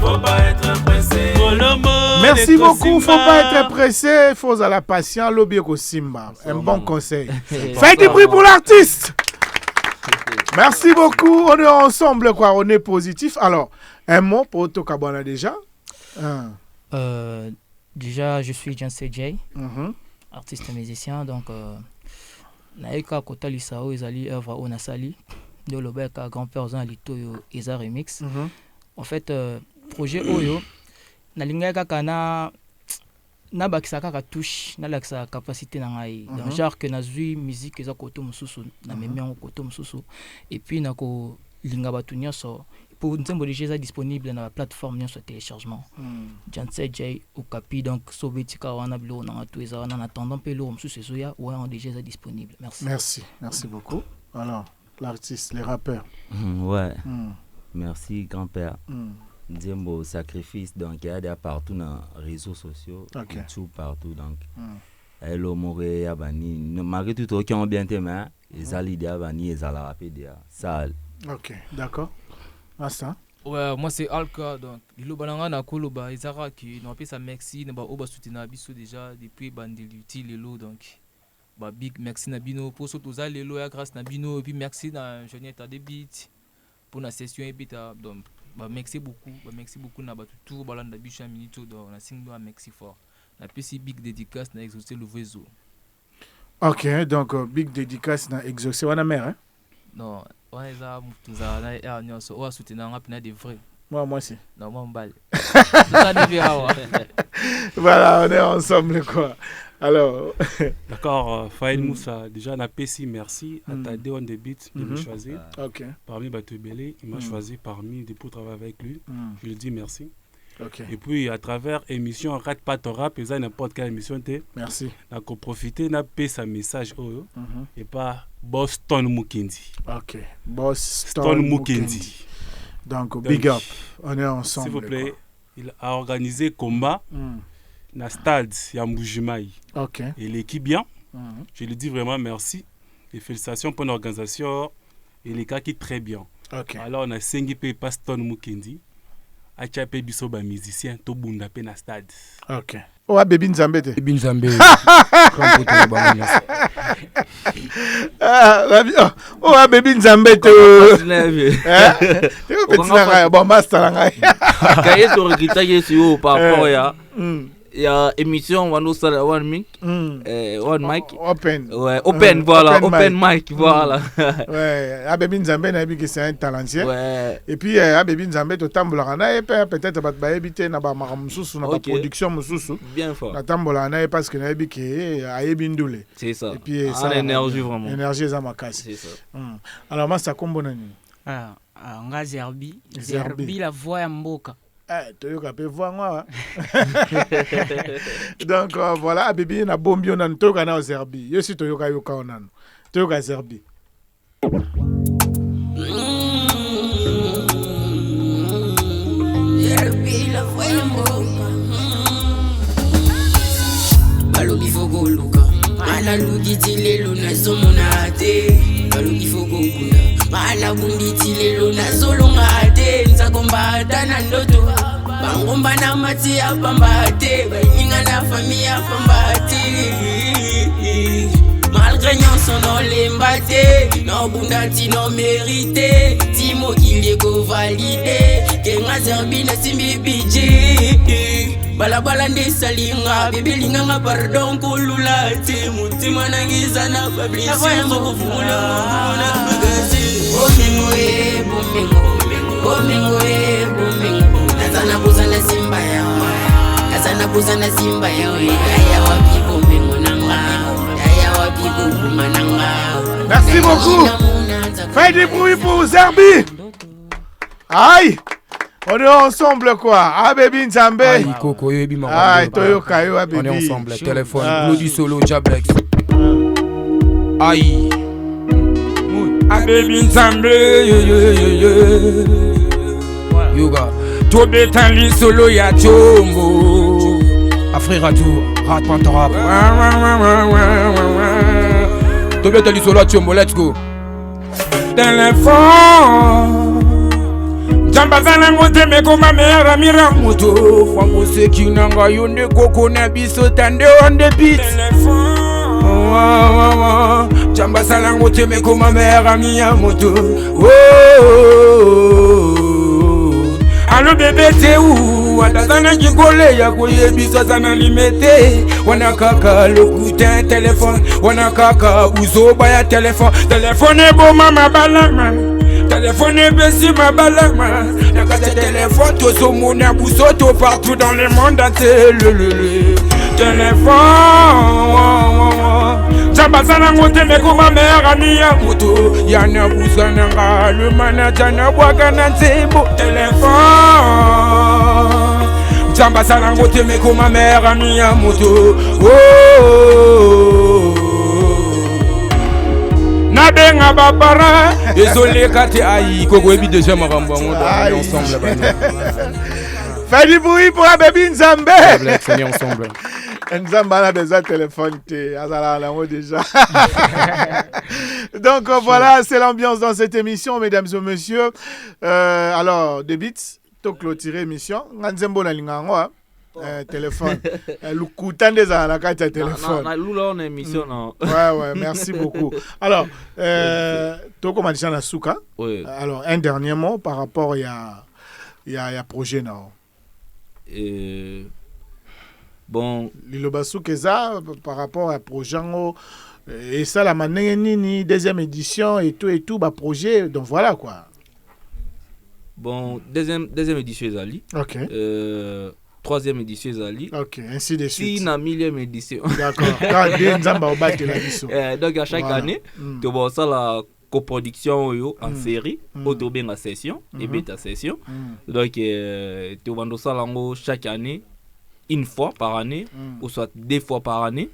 Faut pas être pressé. Molo molo. Merci beaucoup. Faut pas être pressé. Faut à la patience. Lobby au Simba. Un bon conseil. Faites du bruit pour l'artiste. Merci beaucoup. On est ensemble, quoi. On est positif. Alors, un mot pour Tokabana déjà. Déjà, je suis Janse J, artiste et musicien. Donc, naïka kota lisao ezali œuvre onasali de l'obeka grand-père Zan Litoyo Eza remix. En fait, projet Oyo, nalinga kana na bakisa kaka touche na laksa capacité na ngai dans genre que nazui musique eza koto mususu na memia koto mususu et puis nako linga batu nyonso pour nzembo déjà disponible na plateforme nyonso téléchargement Janse J Okapi donc sobetika wana bilo na to eza en attendant pe lo mususu ezoya ouais on déjà disponible. Merci beaucoup. Alors l'artiste, les rappeurs. Merci grand-père. Nzembo sacrifice donc il y a partout dans les réseaux sociaux, tout partout donc. Hello Moré Abani, malgré tout qui ont bien témoin, ils allaient dire Abani, ils allaient rappeler ça. Ok, d'accord. Ça. Ouais, moi c'est Alka donc le balanga na koloba Izara qui nous appelle ça merci na ba oba soutenir biso déjà depuis bandeluti lelo donc ba big merci na bino pour surtout ça lelo ya grâce na bino et puis merci na Jonieta de beat pour la session et puis donc bah merci beaucoup na ba tout balanda bicha minito donc na single merci fort na PC big dédicace na exaucer le réseau. OK, donc big dédicace na exaucer wana mère hein. Non, on est là mutuza na nyonso o soutenir nga pina de vrai. Moi aussi. Non, moi m'balle. Voilà, on est ensemble quoi. Alors, d'accord, Faïd Moussa, déjà na PC merci à Tade on the beat de me choisir. OK. Parmi Batou Belé, il m'a choisi parmi pour travailler avec lui. Je lui dis merci. OK. Et puis à travers émission Rate pas ton rap, et ça n'importe quelle émission t'es. Merci. Donc profiter n'a pas sa message et pas Boston Mukendi. OK. Boston Mukendi. Donc big up, on est ensemble. S'il vous plaît, il a organisé combat na stade ya Mbujimai. OK. Et l'équipe bien. Je lui dis vraiment merci et félicitations pour l'organisation et les cas qui très bien. OK. Alors on a 5 pe Boston Mukendi. Acha pe biso ba musicien to bunda pe na stade. OK. Oh Baby Nzambe te. Baby Nzambe. Oh Baby Nzambe te. Bon master ngai. Kaye to rekita yesu yo par rapport ya il y a émission one mic one mic open voilà open mic voilà ouais Baby Nzambe na bi que c'est un talentueux ouais et puis Baby Nzambe to tambola na peut-être ba éviter na ba masusu na ba production masusu bien fort na tambola na parce que na bi que ayebi ndule c'est ça et puis ça énergie vraiment énergie za makasi c'est ça alors moi ça combo nani nga Zerbi la voix ya mboka. Toyoka pe voix moi. Donc voilà Baby na bombio na toyoka na Zerbi. Yo si toyoka yoka onano. Toyoka Zerbi. Zerbi la voix ya mboka. Balobi fogo luka. Mala lugiti lelo na somonate. Balobi fogo kuna. Mala bunditi lelo na solongate. Nzakombata na ndoto. Bangomba na mati ya pambate. Bayininga na famille ya pambate. Malgré nyonso no lembate. No bundati no mérité. Timo kilieko validé. Kenga Zerbi na simbi biji. Balabala nde salinga. Bebe linganga pardon kululate. Mutima nangiza na bablisio. Moko fumula mwana magazi. Bomengo e bomengo Kazana buza na simba yao Aya wapi bomengo nanga Aya wapi bukuma nanga. Merci beaucoup. Faites du bruit pour Zerbi. Aïe, on est ensemble quoi. Ah Baby Nzambe. Aïe Coco Yebi Mama. Aïe Toyoka yo Baby. On est ensemble. Téléphone Bloody Solo Jablex. Aïe. Baby Nzambe, Yoga. Tobe Tanli Solo ya Chombo. Afri Radio, Rat Pantorap. Tobe Tanli Solo ya Chombo, let's go. Téléphone, Jambazana ngote meko mamera mira moto. Fango seki nanga yonde koko na biso tande on the beat. Jambazana ngote meko mamera mia moto. Allo bébé t'es où? Atazana kikole ya kuyebisa sana limete. Wana kaka lokuta téléphone. Wana kaka uzoba ya téléphone. Téléphone bo mama balama. Téléphone besi ma balama. Nakata téléphone to somona busoto partout dans le monde entier. Téléphone. Jambazana ngote meko mamera miya moto. Yana busana nga le manager na bwaka na nzembo. Téléphone. Jambazana ngote meko mamera miya moto. Nabenga babara. Désolé kati aïe. Koko ebi déjà marambo. On est ensemble là-bas. Fais du bruit pour la baby Nzambe. On est ensemble. Nzambe a besoin de téléphone. Déjà. Donc voilà, c'est l'ambiance dans cette émission, mesdames et messieurs. Alors, de beats, to clôturer l'émission. Nzambo na lingango. Téléphone. Le coutan des à la carte téléphone. On a émission non. Ouais, merci beaucoup. Alors, to comment dire na souka. Alors, un dernier mot par rapport il y a projet non. Bon, Lilobasu Keza par rapport à projet et ça la manière nini deuxième édition et tout bah projet donc voilà quoi. Bon, deuxième édition Zali. OK. Troisième édition Zali. OK, ainsi de suite. Si na millième édition. D'accord. Quand bien Nzamba au bac la mission. Donc à chaque année, tu vois ça la coproduction en série, autobénga session et bêta session. Donc tu vois ça lango chaque année. Une fois par année ou soit 2 fois par année.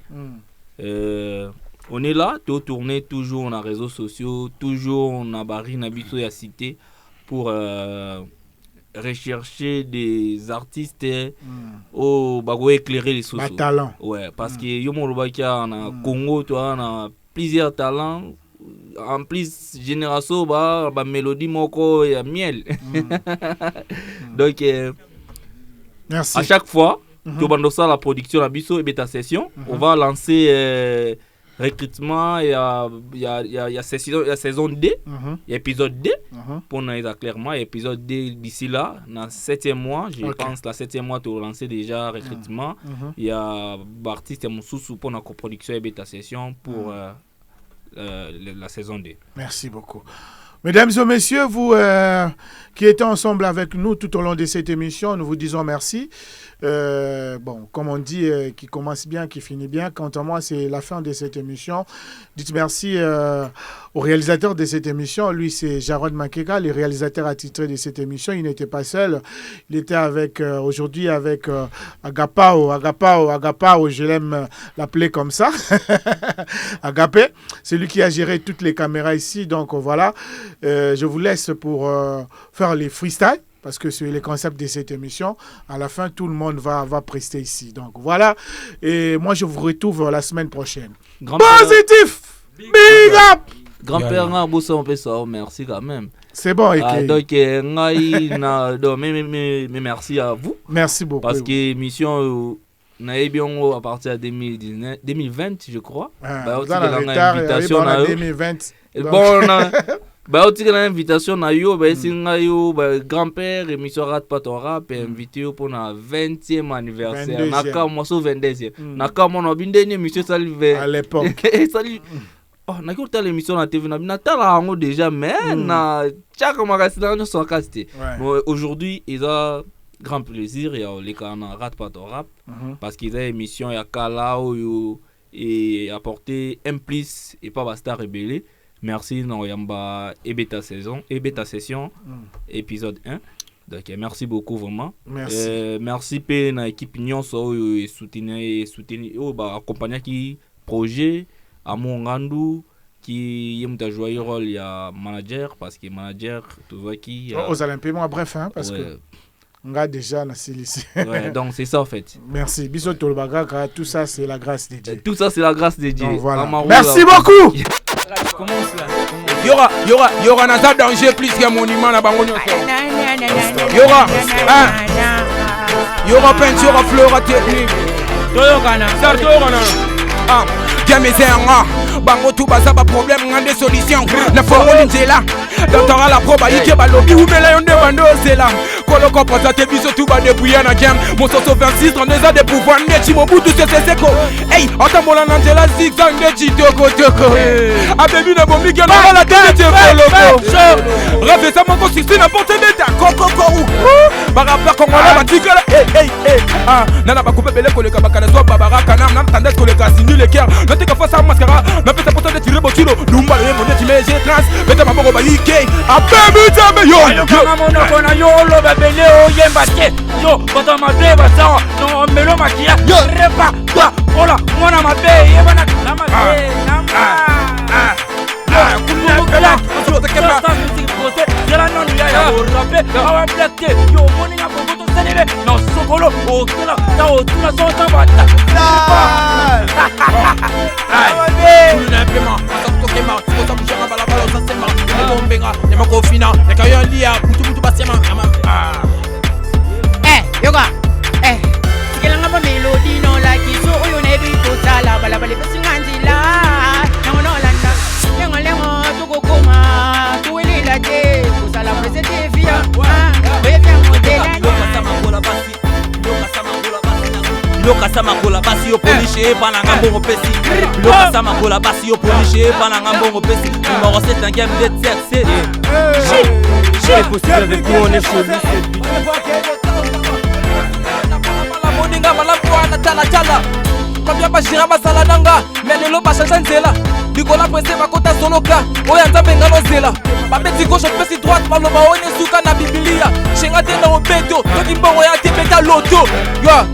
On est là, tout tourner toujours dans les réseaux sociaux, toujours dans Bari, Nabito et Cité pour rechercher des artistes au bago éclairer les sociaux. Talent. Ouais, parce que yomo lobaka en Congo, toi, on a plusieurs talents. En plus, génération ba mélodie moko et miel. Donc merci. À chaque fois ça la production la biso et bêta session on va lancer recrutement il y a saison 2 il y a épisode 2 pour nous clairement épisode 2 d'ici là dans 7e mois je pense la 7e mois tu lancer déjà recrutement il y a artiste Moussou pour la coproduction et bêta session pour la saison 2. Merci beaucoup. Mesdames et messieurs, vous qui étiez ensemble avec nous tout au long de cette émission, nous vous disons merci. Bon, comme on dit, qui commence bien, qui finit bien. Quant à moi, c'est la fin de cette émission. Dites merci au réalisateur de cette émission. Lui, c'est Jarod Makeka, le réalisateur attitré de cette émission. Il n'était pas seul. Il était avec aujourd'hui avec Agapao, je l'aime l'appeler comme ça. Agapé, c'est lui qui a géré toutes les caméras ici. Donc voilà, je vous laisse pour faire les freestyles. Parce que c'est le concept de cette émission. À la fin, tout le monde va prester ici. Donc voilà. Et moi, je vous retrouve la semaine prochaine. Positif! Big up! Grand-père, on peut ça. Merci quand même. C'est bon, donc, mais merci à vous. Merci beaucoup. Parce que l'émission, à partir de 2020, je crois. Vous avez l'invitation à 2020. Bon, tu as l'invitation na yo grand-père émission Rate pas ton rap invité pour na 20e anniversaire na moi so 22e na comme on a bien dernier monsieur Salive à l'époque salut oh na ko ta l'émission na TV na ta la ngo déjà mais na chaque magasin nous sont castés aujourd'hui ils ont grand plaisir et les canards Rate pas ton rap parce qu'ils ont émission ya kala et apporter un plus et pas basta rebelle. Merci non yamba et bêta session épisode 1. Donc merci beaucoup vraiment. Merci pe na équipe nyonso et soutenir accompagner qui projet à mon randu qui yemta jouer rôle il y a manager parce que manager tu vois qui aux Olympiques moi bref parce que on a déjà la silice. Donc c'est ça en fait. Merci. Bisous tout le bagage, tout ça c'est la grâce de Dieu. Tout ça c'est la grâce de Dieu. Voilà. Merci beaucoup. Commence là. Y'aura Naza danger plus qu'un monument là-bas. Y'aura peinture à fleur technique. Bango tout basa ba problème on a des solutions. Na formule là. Dans la proba ike ba lobby ou mela yon de bando c'est là. Kolo ko présenter biso tout ba débrouiller na game. Mon soso 26 on a des pouvoirs ne chimo butu c'est ko. Hey, atamola Angela zigzag de chitoko toko. A baby na bombi que na la tête de follow. Rêve ça mon ko 16 n'importe d'état koko ko. Ba rappeur congolais ba tikala. Hey. Ah, nana ba couper belé ko le kabaka so babara kanam nam tandis ko le casino le cœur. Note que face à mascara. Mais peut-être pour te tirer botino. Lumba le monde tu mets j'ai trans. Beta ma bogo ba ike. A baby tame yo. Kama kona yo lo bebele o yembate. Yo, bota ma beba sa. No melo makia. Yo, repa. Hola, mwana ma be. Yebana kama be. Kulo kala. Yo te kema. Yala non ya yo rapé. Awa blackte. Yo moni na bogo to senele. No sokolo. O tula. Ta o tula so ta bata. Tout l'implément, ça te toque marre, tu peux bouger à la balle, ça c'est marre. Les bombes, les manques finants, les cailloux liés, tout patient. Eh, yoga, si quelqu'un a pas mélodie, non la qui so, on est vite au sala, bala bala, parce que c'est là, non landa, lengo, tu kokoma, tu es là, tu sala, c'est via, ouais, viens monter là. Loka sama kola basi yo police bana ngambo pesi. Loka sama kola basi yo police bana ngambo pesi. Numéro 7 un game de tiercé. C'est possible avec nous on est chaud. La moninga malakwa na tala. Kabia bashira basala nanga. Melelo bashaza nzela. Dikola presse bakota soloka. Oya nzambe ngalo zela. Babeti gauche pesi droite baloba one suka na biblia. Shenga tena obeto. Toti mbongo ya tepeta loto. Yo.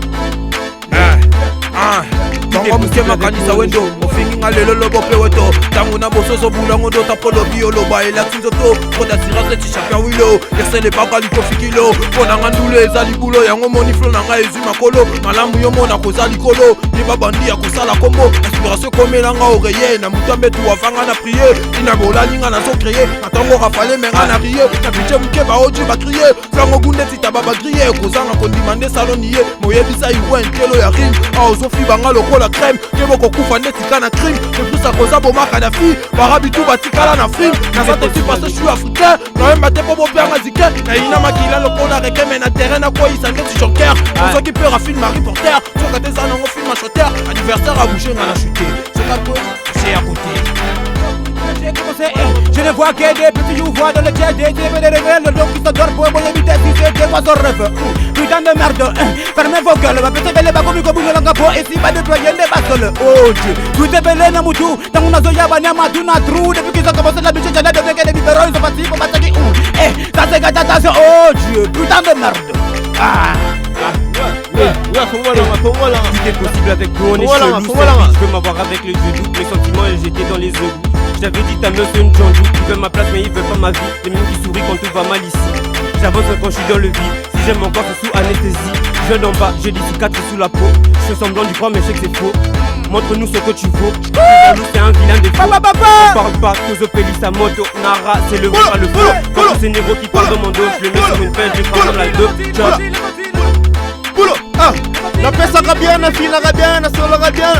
Bongo mukema kanisa wendo ofingi ngalelo lobo pe weto tangu na bososo bulango do tapolo biolo ba election to pour d'assurance ti chacun wilo yese le baka liko fikilo pona ngandule ezali bulo yango moni flo na ngai ezuma kolo malamu yo mona kozali kolo ni babandi ya kosala kombo inspiration komelanga oreiller na mutambe tu wafanga na prier ina bolalinga na so créer atango rafale menga na rier na biche mukeba oji ba crier flango gunde ti tababa griller kozanga ko demander salonier moyebisa iwa entelo ya rim ozofi banga lokola crème keboko kufa neti kana crime depuis ça koza boma Kadhafi barabitu batikala na film na zate ti parce je suis africain na même te popo panga zike na ina makila lokola rekeme na terrain na quoi isa ngeti jonker ceux qui peut film Marie Porter sur côté ça non film acheteur anniversaire a bouger na chuter c'est pas quoi c'est à côté. Je ne vois que des petits youvois dans le ciel, des révèles, le dos qui se dort pour éviter si c'est des oiseaux rêves. Putain de merde, fermez vos gueules, va péter belle bago miko bouge l'anga po, et si pas déployer des bassoles. Oh Dieu, tout est belle na mutu, dans mon azo yaba nyama tu na trou, depuis qu'ils ont commencé la biche, j'en ai donné que les biberons, ils sont partis pour battre qui ça c'est gâte attention, oh Dieu, putain de merde. Tout est possible avec nous, on est chelou, je veux m'avoir avec le jeu doux, mes sentiments et j'étais dans les œufs. J'avais dit ta meuf c'est une John Doe, il veut ma place mais il veut pas ma vie. Les mêmes qui sourient quand tout va mal ici. J'avance quand je suis dans le vide, si j'aime encore c'est sous anesthésie. Je viens d'en bas, j'ai des cicatrices sous la peau. Je fais semblant d'y croire mais je sais que c'est faux. Montre-nous ce que tu vaux. C'est un vilain défaut. On parle pas, Tozopeli sa moto. Nara c'est le vrai pas le faux. Quand tous ces négros qui parlent dans mon dos, je le mets sur une pelle, je prends comme la dope. Boulot, la paix ça va bien, la fille va bien, la soul va bien.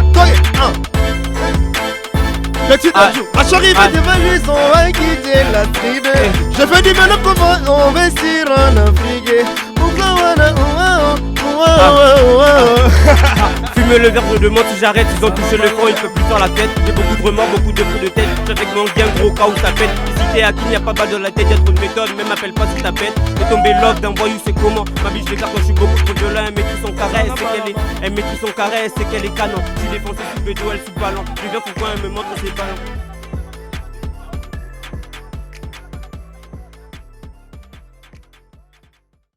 Petit Adjou, à Chari va devenir son va quitter la tribu. Je fais du bien pour moi, on va s'y rendre Afrique. Fumer le verre de demande si j'arrête, ils ont touché le fond, il peut plus faire la tête. J'ai beaucoup de remords, beaucoup de coups de tête. Avec mon gain gros cas où ça pète. Ici t'es acquis, n'y a pas balle de la tête, y'a trop de méthode, même m'appelle pas si t'appelles. Et tomber love d'un voyou c'est comment. Ma biche l'écarte quand je suis beaucoup trop violent. Elle maîtrise son carré, c'est qu'elle est. Elle maîtrise son carré, c'est qu'elle est canon. Je suis défoncé sous bédo, elle sous ballon. Je viens pourquoi elle me montre ses ballons.